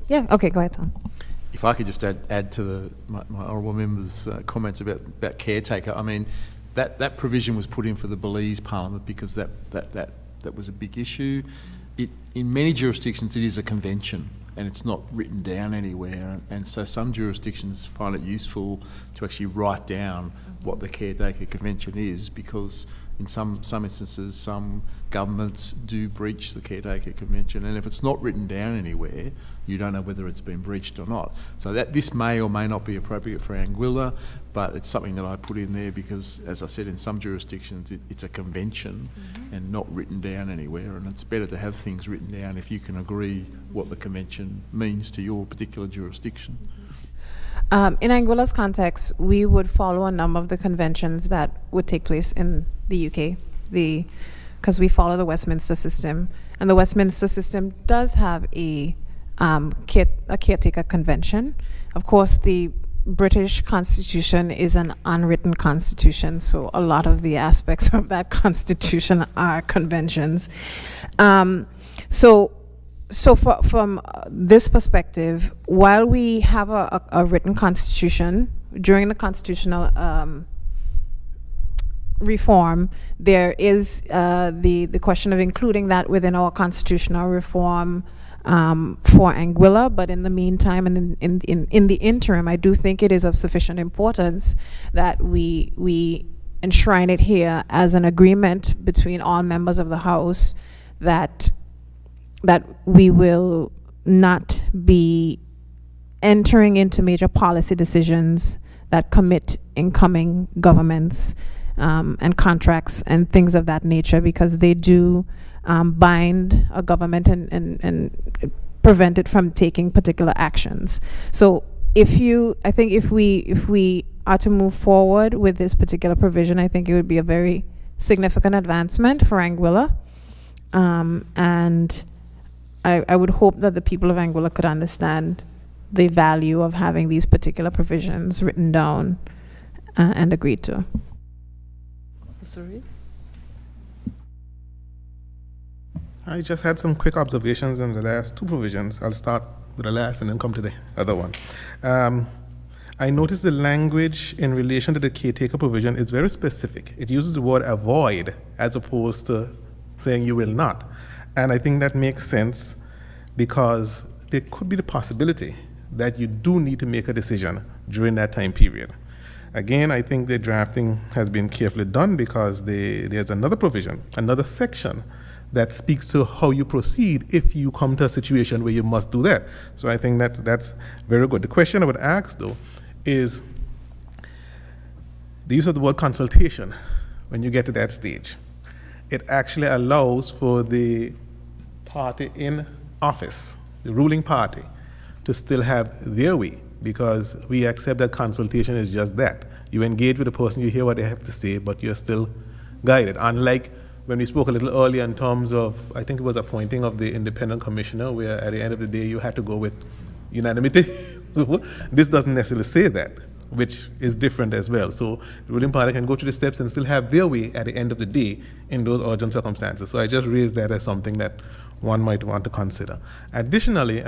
Yeah, okay, go ahead, Tom. If I could just add to my honourable member's comments about caretaker, I mean, that provision was put in for the Belize Parliament because that was a big issue. In many jurisdictions, it is a convention and it's not written down anywhere. And so some jurisdictions find it useful to actually write down what the caretaker convention is, because in some instances, some governments do breach the caretaker convention, and if it's not written down anywhere, you don't know whether it's been breached or not. So this may or may not be appropriate for Anguilla, but it's something that I put in there because, as I said, in some jurisdictions it's a convention and not written down anywhere, and it's better to have things written down if you can agree what the convention means to your particular jurisdiction. In Anguilla's context, we would follow a number of the conventions that would take place in the UK, because we follow the Westminster system, and the Westminster system does have a caretaker convention. Of course, the British Constitution is an unwritten constitution, so a lot of the aspects of that constitution are conventions. So from this perspective, while we have a written constitution, during the constitutional reform, there is the question of including that within our constitutional reform for Anguilla. But in the meantime, and in the interim, I do think it is of sufficient importance that we enshrine it here as an agreement between all members of the House that we will not be entering into major policy decisions that commit incoming governments and contracts and things of that nature, because they do bind a government and prevent it from taking particular actions. So I think if we are to move forward with this particular provision, I think it would be a very significant advancement for Anguilla. And I would hope that the people of Anguilla could understand the value of having these particular provisions written down and agreed to. Mr. Reid? I just had some quick observations on the last two provisions. I'll start with the last and then come to the other one. I noticed the language in relation to the caretaker provision is very specific. It uses the word avoid as opposed to saying you will not. And I think that makes sense because there could be the possibility that you do need to make a decision during that time period. Again, I think the drafting has been carefully done because there's another provision, another section that speaks to how you proceed if you come to a situation where you must do that. So I think that's very good. The question I would ask, though, is the use of the word consultation when you get to that stage. It actually allows for the party in office, the ruling party, to still have their way, because we accept that consultation is just that. You engage with the person, you hear what they have to say, but you're still guided. Unlike when we spoke a little earlier in terms of, I think it was appointing of the independent commissioner, where at the end of the day you had to go with unanimity. This doesn't necessarily say that, which is different as well. So the ruling party can go through the steps and still have their way at the end of the day in those urgent circumstances. So I just raised that as something that one might want to consider. Additionally,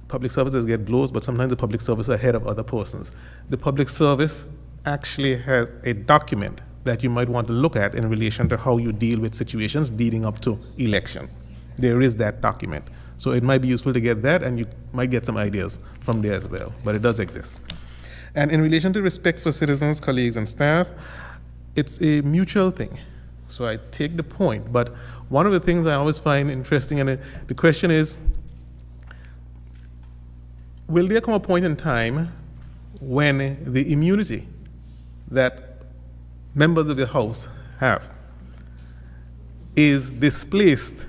public services get blows, but sometimes the public service are ahead of other persons. The public service actually has a document that you might want to look at in relation to how you deal with situations leading up to election. There is that document. So it might be useful to get that, and you might get some ideas from there as well, but it does exist. And in relation to respect for citizens, colleagues, and staff, it's a mutual thing. So I take the point, but one of the things I always find interesting, and the question is, will there come a point in time when the immunity that members of the House have is displaced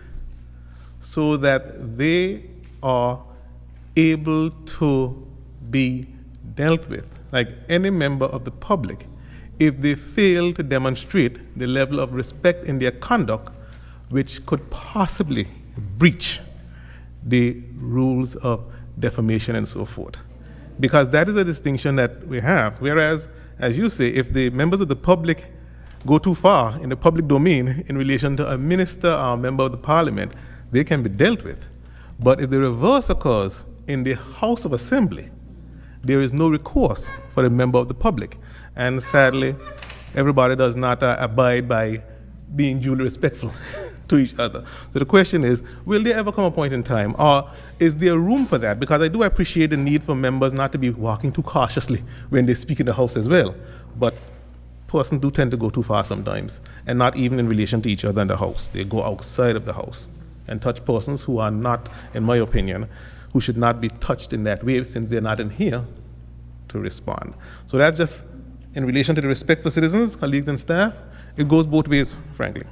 so that they are able to be dealt with, like any member of the public, if they fail to demonstrate the level of respect in their conduct which could possibly breach the rules of defamation and so forth. Because that is a distinction that we have. Whereas, as you say, if the members of the public go too far in the public domain in relation to a minister or a member of the parliament, they can be dealt with. But if the reverse occurs in the House of Assembly, there is no recourse for a member of the public. And sadly, everybody does not abide by being duly respectful to each other. So the question is, will there ever come a point in time, or is there room for that? Because I do appreciate the need for members not to be walking too cautiously when they speak in the House as well. But persons do tend to go too far sometimes, and not even in relation to each other in the House. They go outside of the House and touch persons who are not, in my opinion, who should not be touched in that way, since they're not in here to respond. So that's just in relation to the respect for citizens, colleagues, and staff. It goes both ways, frankly.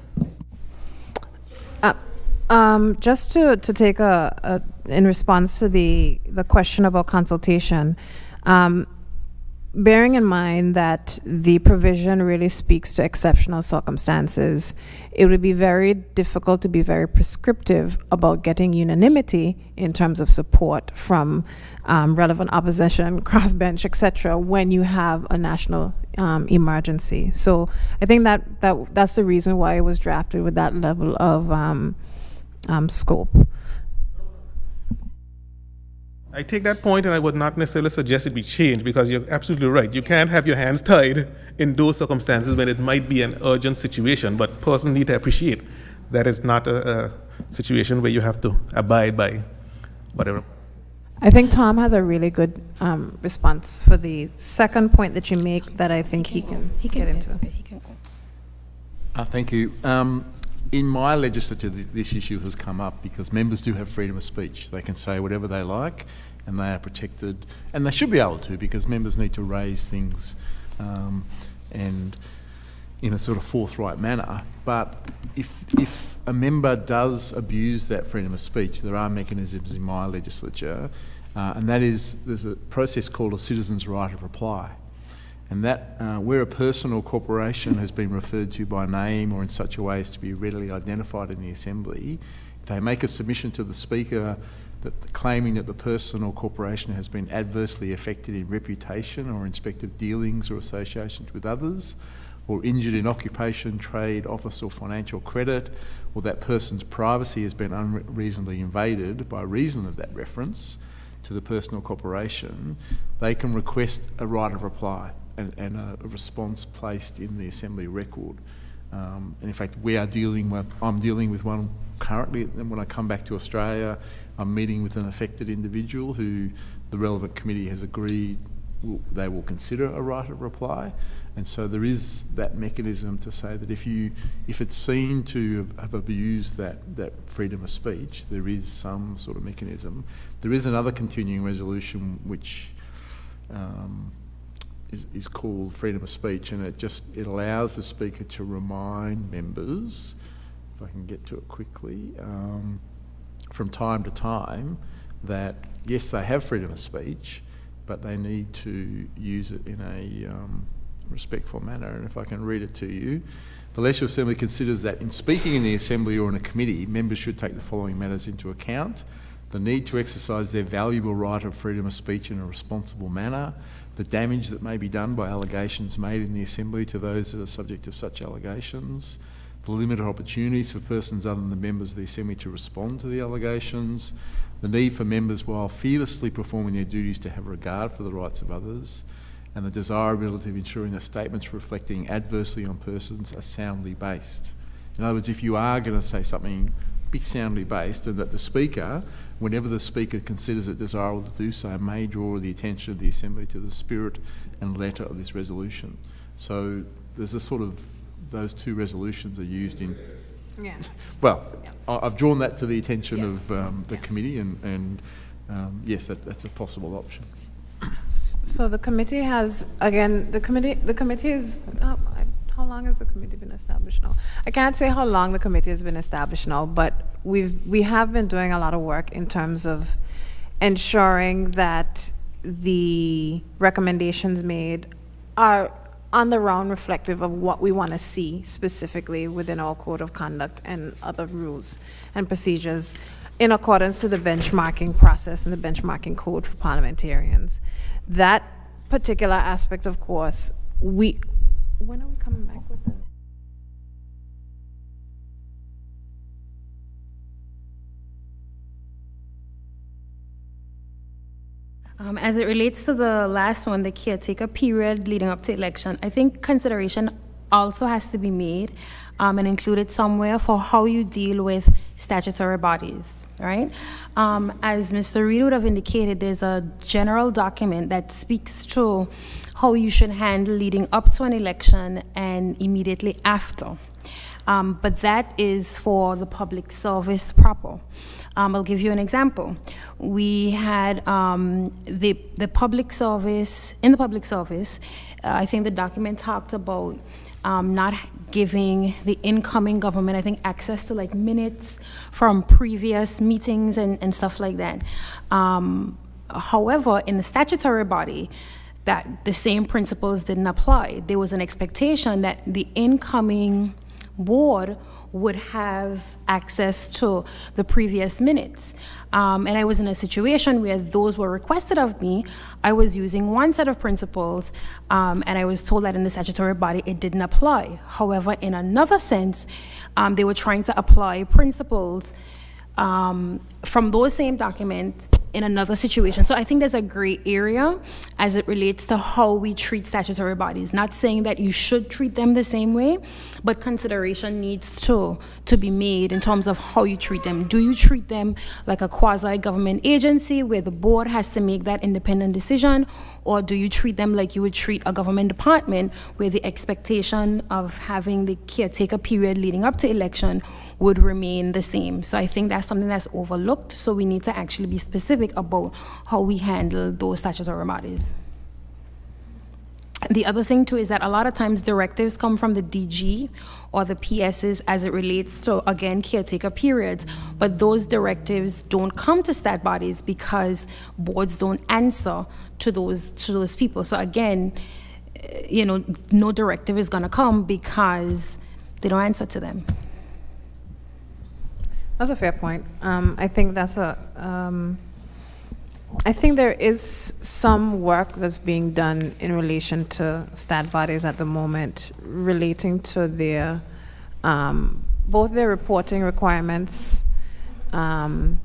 Just to take in response to the question about consultation, bearing in mind that the provision really speaks to exceptional circumstances, it would be very difficult to be very prescriptive about getting unanimity in terms of support from relevant opposition, crossbench, etc., when you have a national emergency. So I think that's the reason why it was drafted with that level of scope. I take that point, and I would not necessarily suggest it be changed, because you're absolutely right. You can't have your hands tied in those circumstances when it might be an urgent situation, but persons need to appreciate that it's not a situation where you have to abide by whatever. I think Tom has a really good response for the second point that you make that I think he can get into. Okay, he can go. Thank you. In my legislature, this issue has come up because members do have freedom of speech. They can say whatever they like, and they are protected, and they should be able to, because members need to raise things and in a sort of forthright manner. But if a member does abuse that freedom of speech, there are mechanisms in my legislature, and that is, there's a process called a citizen's right of reply. And that, where a person or corporation has been referred to by name or in such a way as to be readily identified in the Assembly, if they make a submission to the Speaker that claiming that the person or corporation has been adversely affected in reputation or in respect of dealings or associations with others, or injured in occupation, trade, office or financial credit, or that person's privacy has been unreasonably invaded by reason of that reference to the person or corporation, they can request a right of reply and a response placed in the Assembly record. And in fact, I'm dealing with one currently, and when I come back to Australia, I'm meeting with an affected individual who the relevant committee has agreed they will consider a right of reply. And so there is that mechanism to say that if it's seen to have abused that freedom of speech, there is some sort of mechanism. There is another continuing resolution which is called freedom of speech, and it allows the speaker to remind members, if I can get to it quickly, from time to time, that yes, they have freedom of speech, but they need to use it in a respectful manner. And if I can read it to you, the Legislative Assembly considers that in speaking in the Assembly or in a committee, members should take the following matters into account: the need to exercise their valuable right of freedom of speech in a responsible manner, the damage that may be done by allegations made in the Assembly to those that are subject of such allegations, the limited opportunities for persons other than the members of the Assembly to respond to the allegations, the need for members, while fearlessly performing their duties, to have regard for the rights of others, and the desirability of ensuring that statements reflecting adversely on persons are soundly based. In other words, if you are going to say something be soundly based, and that the Speaker, whenever the Speaker considers it desirable to do so, may draw the attention of the Assembly to the spirit and letter of this resolution. So there's a sort of, those two resolutions are used in... Yeah. Well, I've drawn that to the attention of the committee, and yes, that's a possible option. So the committee has, again, the committee is, how long has the committee been established now? I can't say how long the committee has been established now, but we have been doing a lot of work in terms of ensuring that the recommendations made are on the round reflective of what we want to see specifically within our code of conduct and other rules and procedures in accordance to the benchmarking process and the benchmarking code for parliamentarians. That particular aspect, of course, when are we coming back with it? As it relates to the last one, the caretaker period leading up to election, I think consideration also has to be made and included somewhere for how you deal with statutory bodies, right? As Mr. Reid would have indicated, there's a general document that speaks to how you should handle leading up to an election and immediately after. But that is for the public service proper. I'll give you an example. We had the public service, in the public service, I think the document talked about not giving the incoming government, I think, access to like minutes from previous meetings and stuff like that. However, in the statutory body, that the same principles didn't apply. There was an expectation that the incoming board would have access to the previous minutes. And I was in a situation where those were requested of me. I was using one set of principles, and I was told that in the statutory body it didn't apply. However, in another sense, they were trying to apply principles from those same documents in another situation. So I think there's a gray area as it relates to how we treat statutory bodies. Not saying that you should treat them the same way, but consideration needs to be made in terms of how you treat them. Do you treat them like a quasi-government agency where the board has to make that independent decision, or do you treat them like you would treat a government department where the expectation of having the caretaker period leading up to election would remain the same? So I think that's something that's overlooked, so we need to actually be specific about how we handle those statutory bodies. The other thing too is that a lot of times directives come from the DG or the PSs as it relates to, again, caretaker periods, but those directives don't come to stat bodies because boards don't answer to those people. So again, no directive is gonna come because they don't answer to them. That's a fair point. I think I think there is some work that's being done in relation to stat bodies at the moment relating to their both their reporting requirements and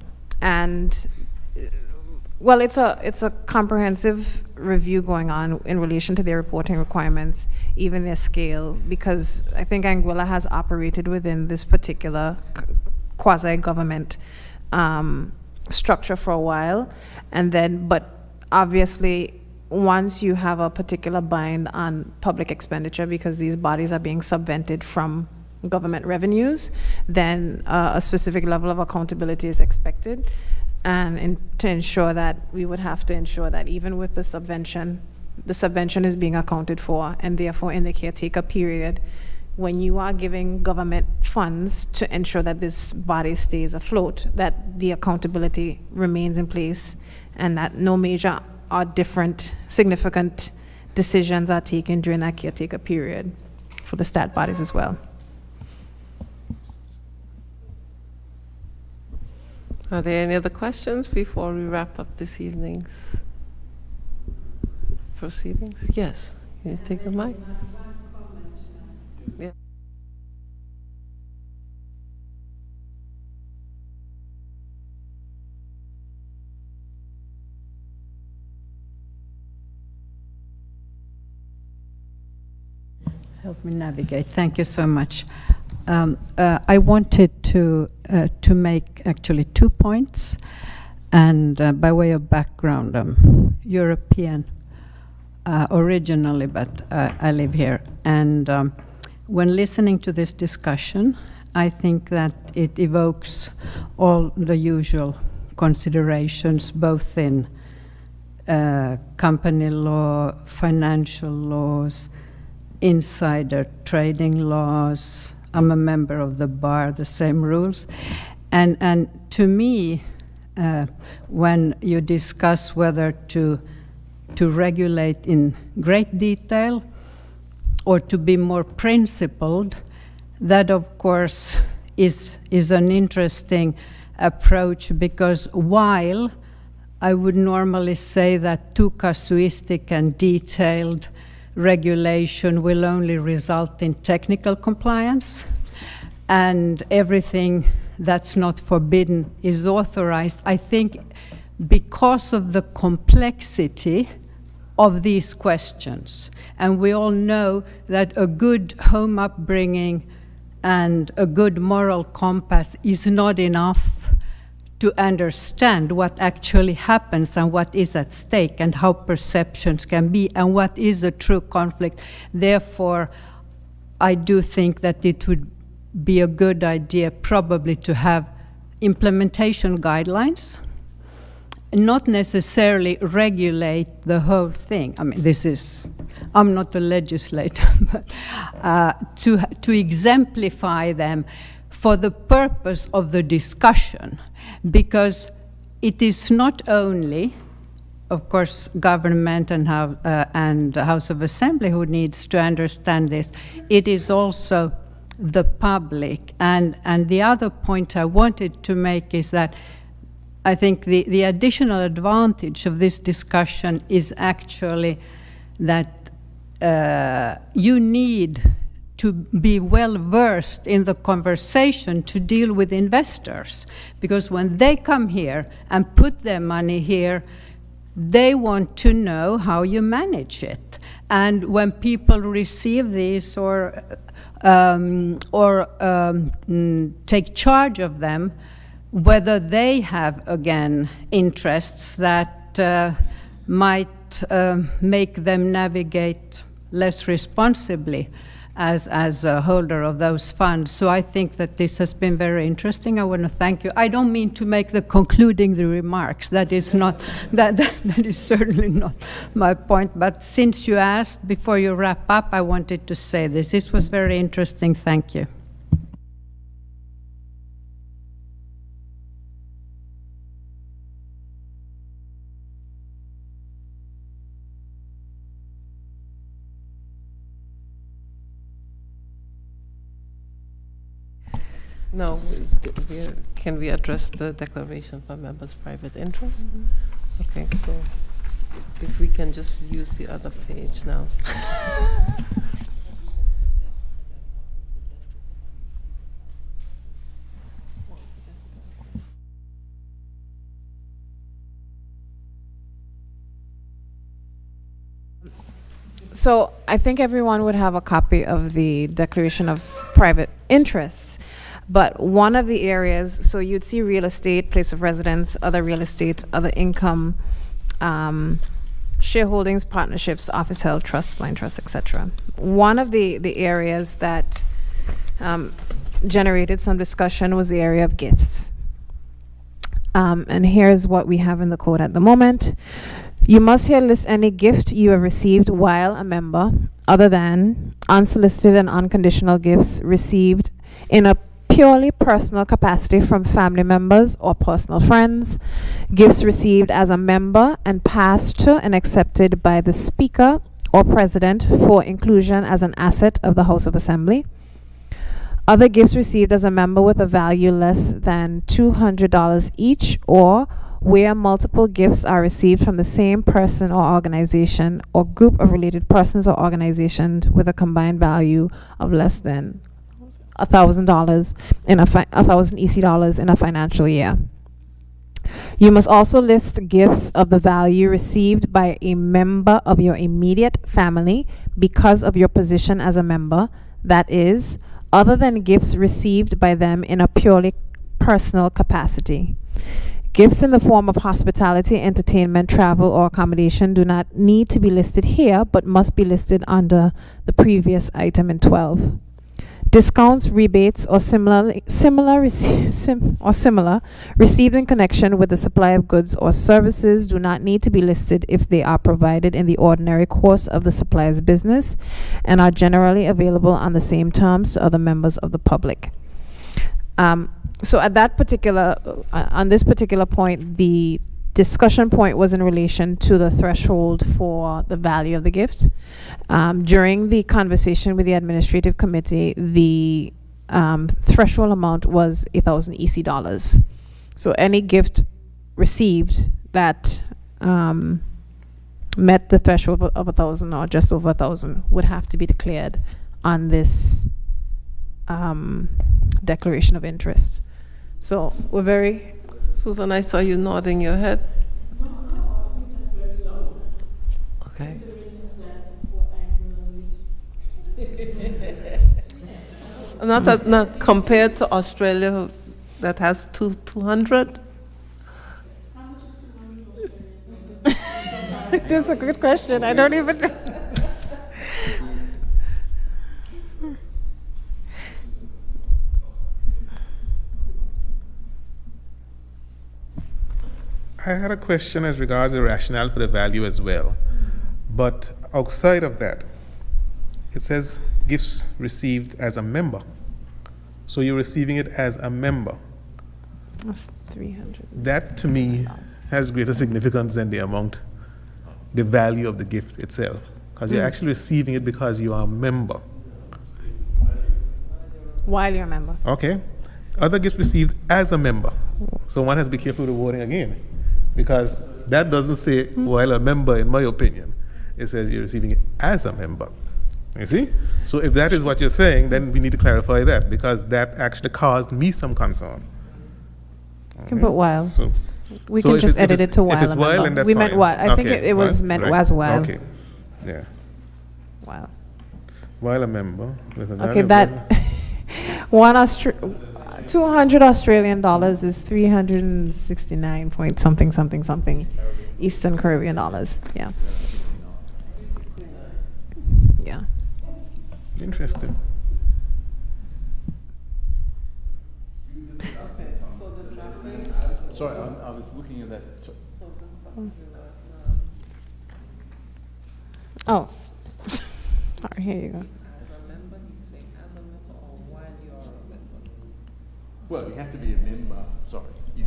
Well, it's a comprehensive review going on in relation to their reporting requirements, even their scale, because I think Anguilla has operated within this particular quasi-government structure for a while, but obviously once you have a particular bind on public expenditure, because these bodies are being subvented from government revenues, then a specific level of accountability is expected. And to ensure that, we would have to ensure that even with the subvention is being accounted for, and therefore in the caretaker period, when you are giving government funds to ensure that this body stays afloat, that the accountability remains in place, and that no major or different significant decisions are taken during that caretaker period for the stat bodies as well. Are there any other questions before we wrap up this evening's proceedings? Yes, can you take the mic? Yeah. Help me navigate. Thank you so much. I wanted to make actually 2 points, and by way of background, I'm European originally, but I live here. And when listening to this discussion, I think that it evokes all the usual considerations, both in company law, financial laws, insider trading laws. I'm a member of the bar, the same rules. And to me, when you discuss whether to regulate in great detail or to be more principled, that of course is an interesting approach, because while I would normally say that too casuistic and detailed regulation will only result in technical compliance, and everything that's not forbidden is authorized, I think because of the complexity of these questions, and we all know that a good home upbringing and a good moral compass is not enough to understand what actually happens and what is at stake and how perceptions can be and what is a true conflict. Therefore, I do think that it would be a good idea probably to have implementation guidelines, not necessarily regulate the whole thing. I mean, I'm not a legislator, but to exemplify them for the purpose of the discussion, because it is not only, of course, government and House of Assembly who needs to understand this, it is also the public. And the other point I wanted to make is that I think the additional advantage of this discussion is actually that you need to be well versed in the conversation to deal with investors, because when they come here and put their money here, they want to know how you manage it. And when people receive these or take charge of them, whether they have, again, interests that might make them navigate less responsibly as a holder of those funds. So I think that this has been very interesting. I want to thank you. I don't mean to make the concluding the remarks. That is not that is certainly not my point. But since you asked before you wrap up, I wanted to say this. This was very interesting. Thank you. No, can we address the declaration for members' private interest? Okay, so if we can just use the other page now. So I think everyone would have a copy of the Declaration of Private Interests. But one of the areas, so you'd see real estate, place of residence, other real estate, other income, shareholdings, partnerships, office held, trusts, blind trusts, etc. One of the areas that generated some discussion was the area of gifts. And here's what we have in the code at the moment. You must here list any gift you have received while a member, other than unsolicited and unconditional gifts received in a purely personal capacity from family members or personal friends, gifts received as a member and passed to and accepted by the Speaker or President for inclusion as an asset of the House of Assembly. Other gifts received as a member with a value less than $200 each, or where multiple gifts are received from the same person or organization or group of related persons or organizations with a combined value of less than $1,000 in $1,000 EC dollars in a financial year. You must also list gifts of the value received by a member of your immediate family because of your position as a member, that is, other than gifts received by them in a purely personal capacity. Gifts in the form of hospitality, entertainment, travel, or accommodation do not need to be listed here, but must be listed under the previous item in 12. Discounts, rebates, or similar received in connection with the supply of goods or services do not need to be listed if they are provided in the ordinary course of the supplier's business and are generally available on the same terms to other members of the public. So at that particular, on this particular point, the discussion point was in relation to the threshold for the value of the gift. During the conversation with the administrative committee, the threshold amount was $1,000 EC dollars. So any gift received that met the threshold of 1,000 or just over 1,000 would have to be declared on this declaration of interest. So we're very... Susan, I saw you nodding your head. Okay. Not compared to Australia that has 200. That's a good question. I don't even know. I had a question as regards the rationale for the value as well. But outside of that, it says gifts received as a member. So you're receiving it as a member. That's 300. That to me has greater significance than the amount, the value of the gift itself. Because you're actually receiving it because you are a member. While you're a member. Okay. Other gifts received as a member. So one has to be careful with the wording again. Because that doesn't say while a member, in my opinion. It says you're receiving it as a member. You see? So if that is what you're saying, then we need to clarify that, because that actually caused me some concern. You can put while. So We can just edit it to while. If it's while, then that's we fine. meant while. I think it was meant as well. Okay. Yeah. While. While a member. With a Okay, value that of 200 Australian dollars is 369 point something Eastern Caribbean dollars. Yeah. Yeah. Interesting. Sorry, I was looking at that. Oh. Sorry, here you go. Well, you have to be a member, sorry.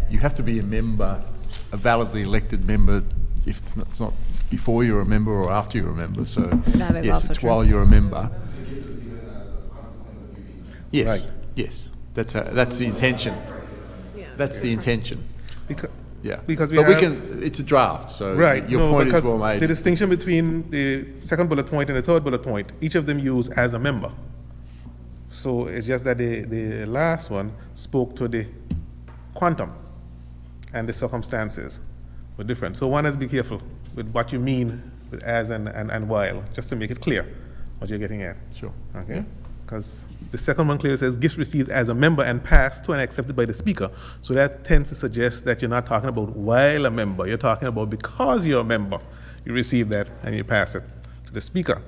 You have to be a member, a validly elected member, if it's not before you're a member or after you're a member. So, That is yes, also it's true. while you're a member. Yes, Right. yes. That's the intention. That's the intention. Because, Yeah. because we but have, it's a draft, so right, your no, point is because well made. the distinction between the second bullet point and the third bullet point, each of them use as a member. So it's just that the last one spoke to the quantum and the circumstances were different. So one has to be careful with what you mean with as and while, just to make it clear what you're getting at. Sure. Okay? Because the second one clearly says gifts received as a member and passed to and accepted by the speaker. So that tends to suggest that you're not talking about while a member, you're talking about because you're a member, you receive that and you pass it to the speaker.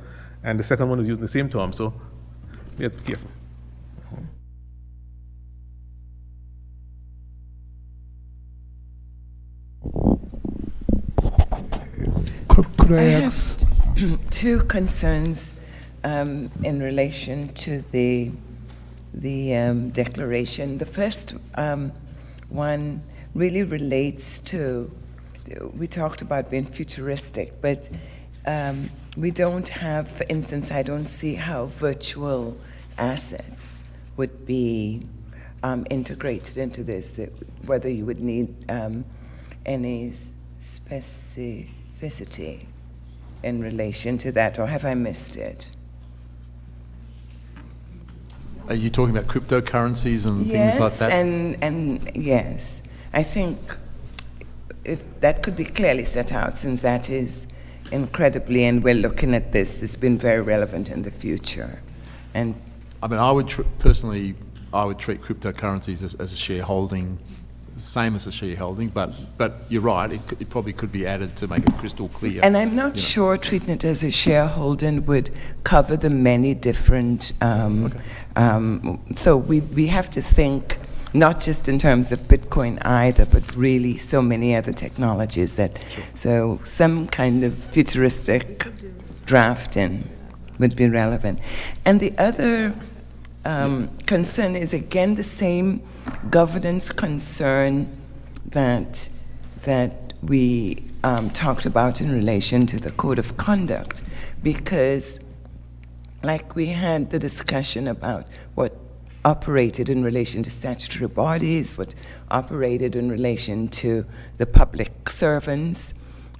And the second one is using the same term, so be careful. Could I I ask? have two concerns in relation to the declaration. The first one really relates to, we talked about being futuristic, but we don't have, for instance, I don't see how virtual assets would be integrated into this, whether you would need any specificity in relation to that, or have I missed it? Are you talking about cryptocurrencies and things like that? And yes, I think if that could be clearly set out, since that is incredibly, and we're looking at this, it's been very relevant in the future. And I mean, I would personally, I would treat cryptocurrencies as a shareholding, same as a shareholding, but you're right, it probably could be added to make it crystal clear. And I'm not sure treating it as a shareholding would cover the many different, so we have to think not just in terms of Bitcoin either, but really so many other technologies that, so some kind of futuristic drafting would be relevant. And the other concern is again the same governance concern that we talked about in relation to the code of conduct, because like we had the discussion about what operated in relation to statutory bodies, what operated in relation to the public servants,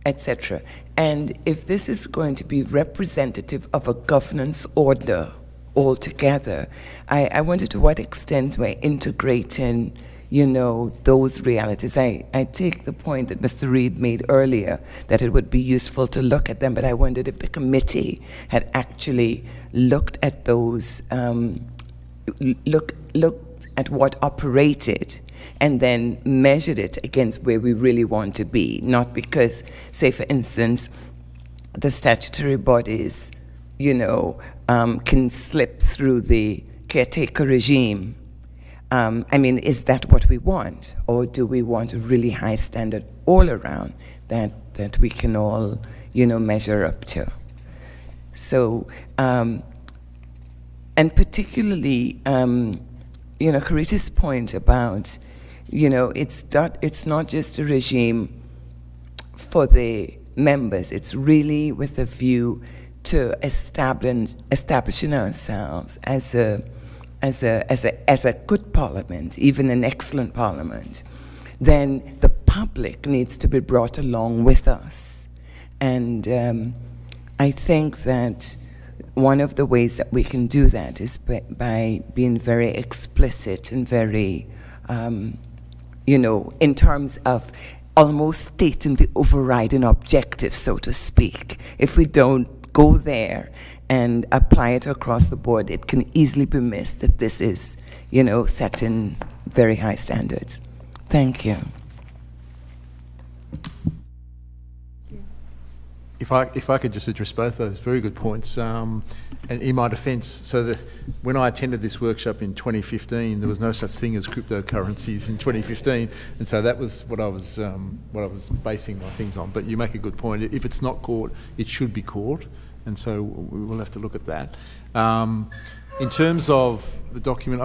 etc. And if this is going to be representative of a governance order altogether, I wonder to what extent we're integrating, those realities. I take the point that Mr. Reid made earlier, that it would be useful to look at them, but I wondered if the committee had actually looked at those, looked at what operated and then measured it against where we really want to be. Not because, say for instance, the statutory bodies, can slip through the caretaker regime. Is that what we want? Or do we want a really high standard all around that we can all, measure up to? So, and particularly, Karita's point about, it's not just a regime for the members, it's really with a view to establishing ourselves as a good parliament, even an excellent parliament. Then the public needs to be brought along with us. And I think that one of the ways that we can do that is by being very explicit and very, in terms of almost stating the overriding objective, so to speak. If we don't go there and apply it across the board, it can easily be missed that this is, setting very high standards. Thank you. If I could just address both those very good points, and in my defence, so that when I attended this workshop in 2015, there was no such thing as cryptocurrencies in 2015, and so that was what I was basing my things on. But you make a good point. If it's not caught, it should be caught, and so we will have to look at that. In terms of the document,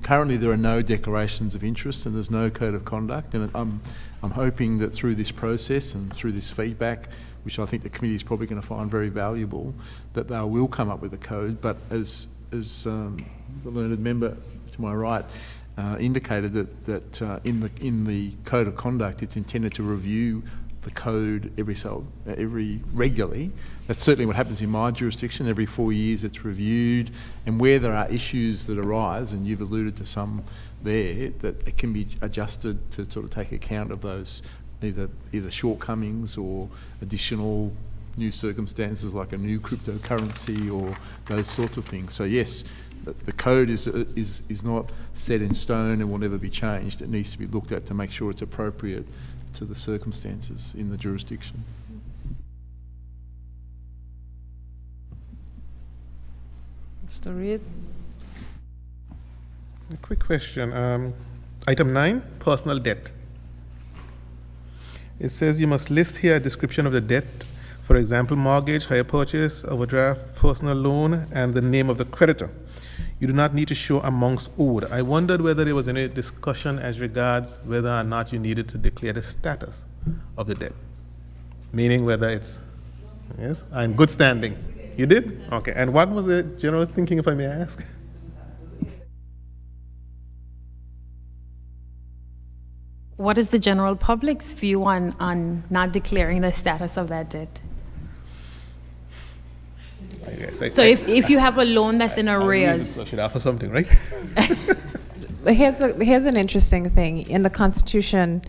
currently there are no declarations of interest and there's no code of conduct, and I'm hoping that through this process and through this feedback, which I think the committee is probably going to find very valuable, that they will come up with a code. But as the learned member to my right indicated, that in the code of conduct, it's intended to review the code every regularly. That's certainly what happens in my jurisdiction. Every 4 years it's reviewed, and where there are issues that arise, and you've alluded to some there, that it can be adjusted to sort of take account of those either shortcomings or additional new circumstances like a new cryptocurrency or those sorts of things. So yes, the code is not set in stone and will never be changed. It needs to be looked at to make sure it's appropriate to the circumstances in the jurisdiction. Mr. Reid? A quick question. Item 9, personal debt. It says you must list here a description of the debt, for example, mortgage, hire purchase, overdraft, personal loan, and the name of the creditor. You do not need to show amounts owed. I wondered whether there was any discussion as regards whether or not you needed to declare the status of the debt, meaning whether it's, yes, in good standing. You did? Okay. And what was the general thinking, if I may ask? What is the general public's view on not declaring the status of that debt? So if you have a loan that's in arrears. I should offer something, right? Here's an interesting thing. In the Constitution,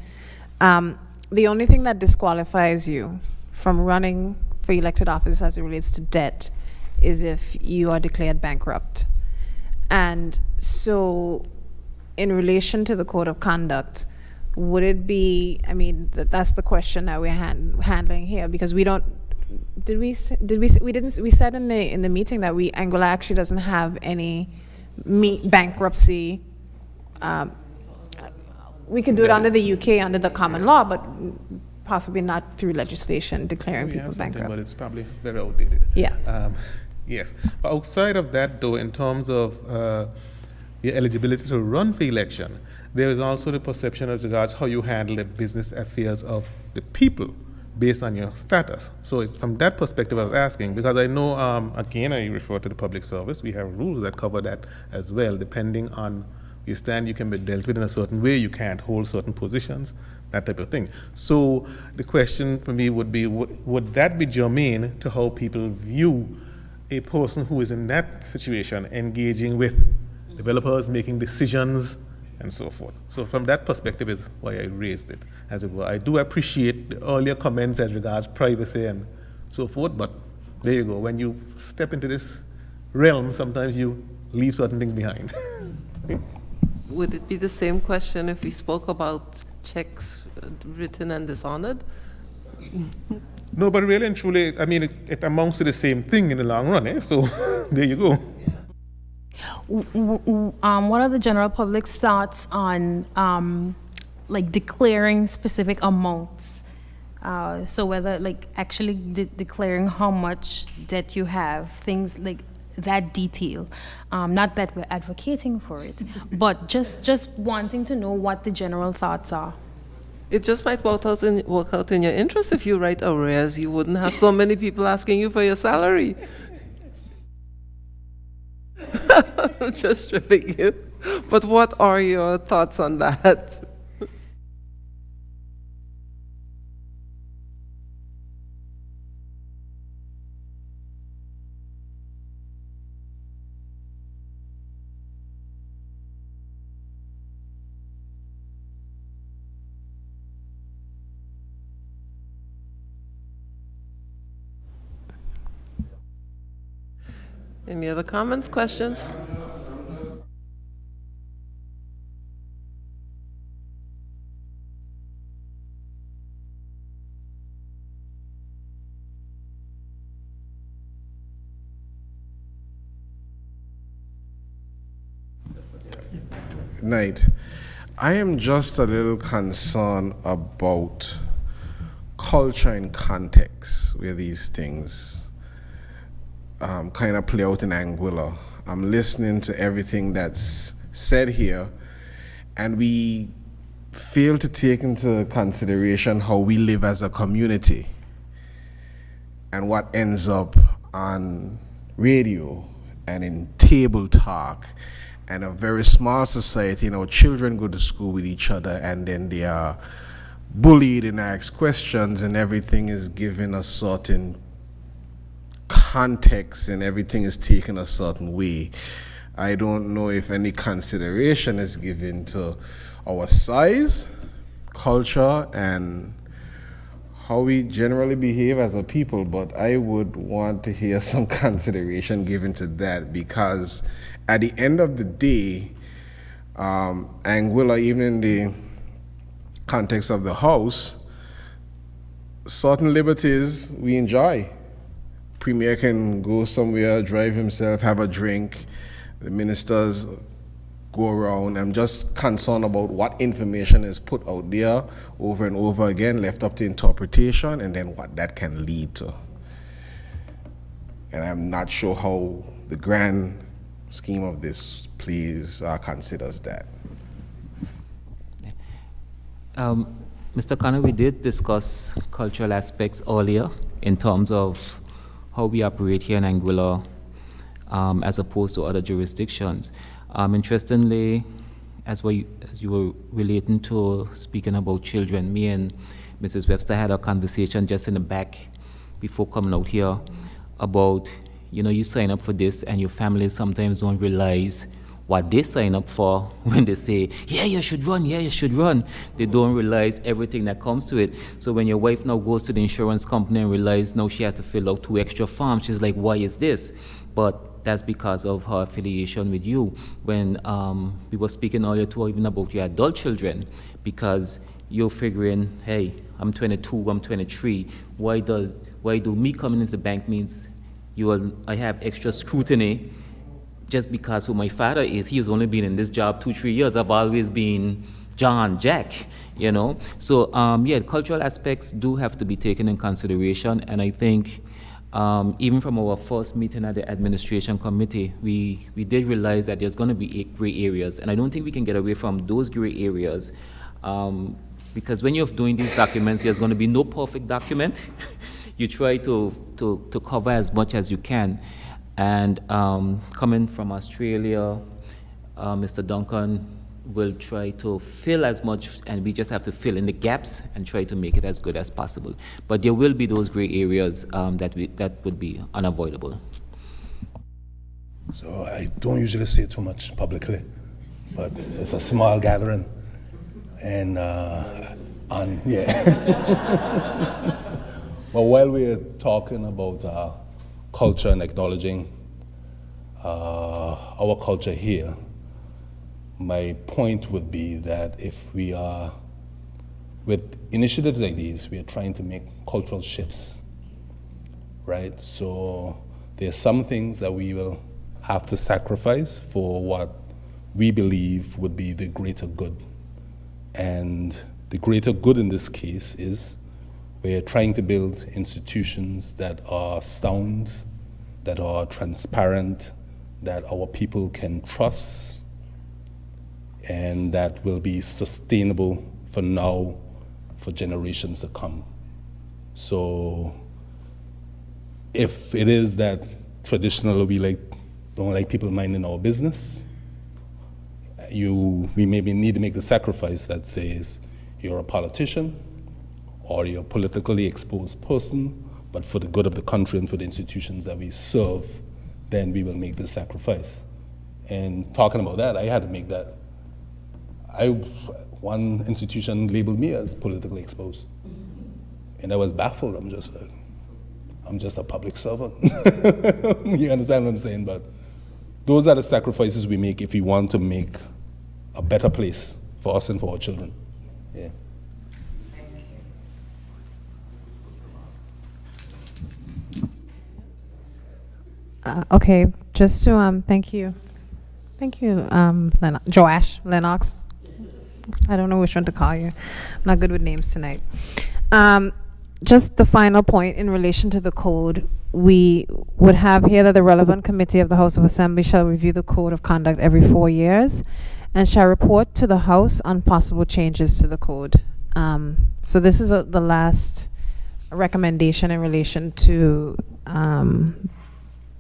the only thing that disqualifies you from running for elected office as it relates to debt is if you are declared bankrupt. And so in relation to the code of conduct, would it be, I mean, that's the question that we're handling here, because we don't, we said in the meeting that Anguilla actually doesn't have any bankruptcy. We could do it under the UK, under the common law, but possibly not through legislation declaring people bankrupt. But it's probably very outdated. Yeah. Yes. But outside of that, though, in terms of your eligibility to run for election, there is also the perception as regards how you handle the business affairs of the people based on your status. So it's from that perspective I was asking, because I know, again, I refer to the public service. We have rules that cover that as well. Depending on your stand, you can be dealt with in a certain way. You can't hold certain positions, that type of thing. So the question for me would be, would that be germane to how people view a person who is in that situation, engaging with developers, making decisions, and so forth. So from that perspective is why I raised it, as it were. I do appreciate the earlier comments as regards privacy and so forth, but there you go. When you step into this realm, sometimes you leave certain things behind. Would it be the same question if we spoke about checks written and dishonored? No, but really and truly, I mean, it amounts to the same thing in the long run, eh? So there you go. What are the general public's thoughts on like declaring specific amounts? So whether like actually declaring how much debt you have, things like that detail. Not that we're advocating for it, but just wanting to know what the general thoughts are. It just might work out in your interest if you write arrears. You wouldn't have so many people asking you for your salary. Just tripping you. But what are your thoughts on that? Any other comments, questions? Night. I am just a little concerned about culture and context where these things kind of play out in Anguilla. I'm listening to everything that's said here, and we fail to take into consideration how we live as a community and what ends up on radio and in table talk and a very small society. You know, children go to school with each other and then they are bullied and asked questions, and everything is given a certain context and everything is taken a certain way. I don't know if any consideration is given to our size, culture, and how we generally behave as a people, but I would want to hear some consideration given to that, because at the end of the day, Anguilla, even in the context of the House, certain liberties we enjoy. Premier can go somewhere, drive himself, have a drink. The ministers go around. I'm just concerned about what information is put out there over and over again, left up to interpretation, and then what that can lead to. And I'm not sure how the grand scheme of this, please, considers that. Mr. Connor, we did discuss cultural aspects earlier in terms of how we operate here in Anguilla as opposed to other jurisdictions. Interestingly, as you were relating to speaking about children, me and Mrs. Webster had a conversation just in the back before coming out here about, you sign up for this and your family sometimes don't realize what they sign up for when they say, yeah, you should run, yeah, you should run. They don't realize everything that comes to it. So when your wife now goes to the insurance company and realizes now she has to fill out 2 extra forms, she's like, why is this? But that's because of her affiliation with you. When we were speaking earlier too, even about your adult children, because you're figuring, hey, I'm 22, I'm 23, why do me coming into the bank means I have extra scrutiny just because who my father is? He has only been in this job 2-3 years. I've always been Jack, So cultural aspects do have to be taken in consideration, and I think even from our first meeting at the administration committee, we did realize that there's going to be gray areas, and I don't think we can get away from those gray areas because when you're doing these documents, there's going to be no perfect document. You try to cover as much as you can. And coming from Australia, Mr. Duncan will try to fill as much, and we just have to fill in the gaps and try to make it as good as possible. But there will be those gray areas that would be unavoidable. So I don't usually say too much publicly, but it's a small gathering, and But while we're talking about culture and acknowledging our culture here, my point would be that if we are, with initiatives like these, we are trying to make cultural shifts, right? So there are some things that we will have to sacrifice for what we believe would be the greater good. And the greater good in this case is we're trying to build institutions that are sound, that are transparent, that our people can trust, and that will be sustainable for now, for generations to come. So if it is that traditionally we don't like people minding our business, we maybe need to make the sacrifice that says you're a politician or you're a politically exposed person, but for the good of the country and for the institutions that we serve, then we will make this sacrifice. And talking about that, I had to make that. One institution labeled me as politically exposed. And I was baffled. I'm just a public servant. You understand what I'm saying? But those are the sacrifices we make if we want to make a better place for us and for our children. Yeah. Okay, just to thank you, Joash Lennox. I don't know which one to call you. I'm not good with names tonight. Just the final point in relation to the code, we would have here that the relevant committee of the House of Assembly shall review the code of conduct every 4 years and shall report to the House on possible changes to the code. So this is the last recommendation in relation to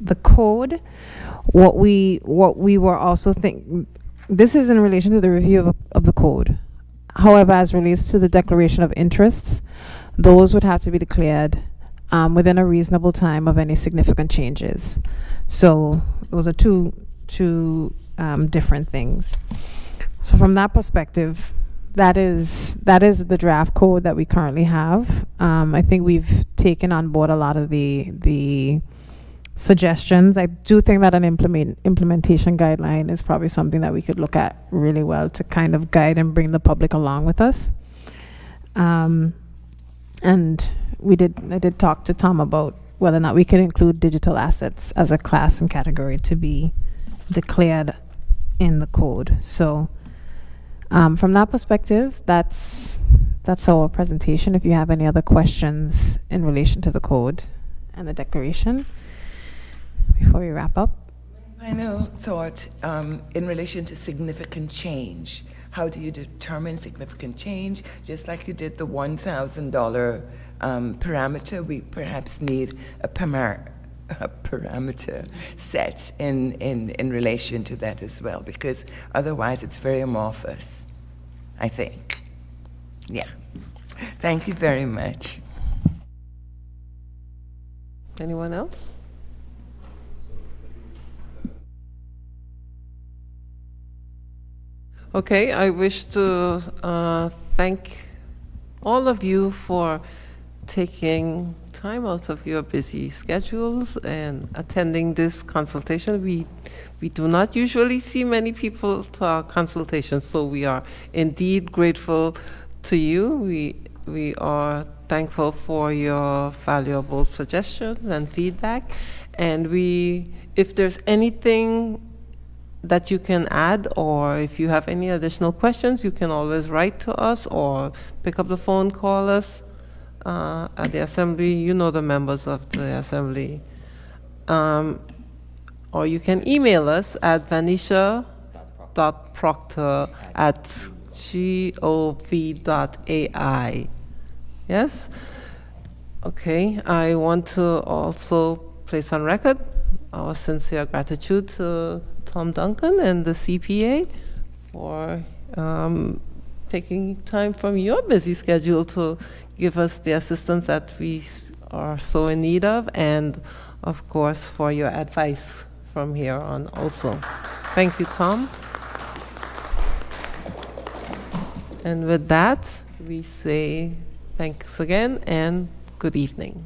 the code. What we were also thinking, this is in relation to the review of the code. However, as relates to the declaration of interests, those would have to be declared within a reasonable time of any significant changes. So those are two different things. So from that perspective, that is the draft code that we currently have. I think we've taken on board a lot of the suggestions. I do think that an implementation guideline is probably something that we could look at really well to kind of guide and bring the public along with us. And I did talk to Tom about whether or not we could include digital assets as a class and category to be declared in the code. So from that perspective, that's our presentation. If you have any other questions in relation to the code and the declaration, before we wrap up. Final thought in relation to significant change. How do you determine significant change? Just like you did the $1,000 parameter, we perhaps need a parameter set in relation to that as well, because otherwise it's very amorphous, I think. Yeah. Thank you very much. Anyone else? Okay, I wish to thank all of you for taking time out of your busy schedules and attending this consultation. We do not usually see many people to our consultations, so we are indeed grateful to you. We are thankful for your valuable suggestions and feedback, and if there's anything that you can add, or if you have any additional questions, you can always write to us or pick up the phone, call us at the Assembly. You know the members of the Assembly. Or you can email us at vanisha.proctor@gov.ai. Yes? Okay, I want to also place on record our sincere gratitude to Tom Duncan and the CPA for taking time from your busy schedule to give us the assistance that we are so in need of, and of course for your advice from here on also. Thank you, Tom. And with that, we say thanks again and good evening.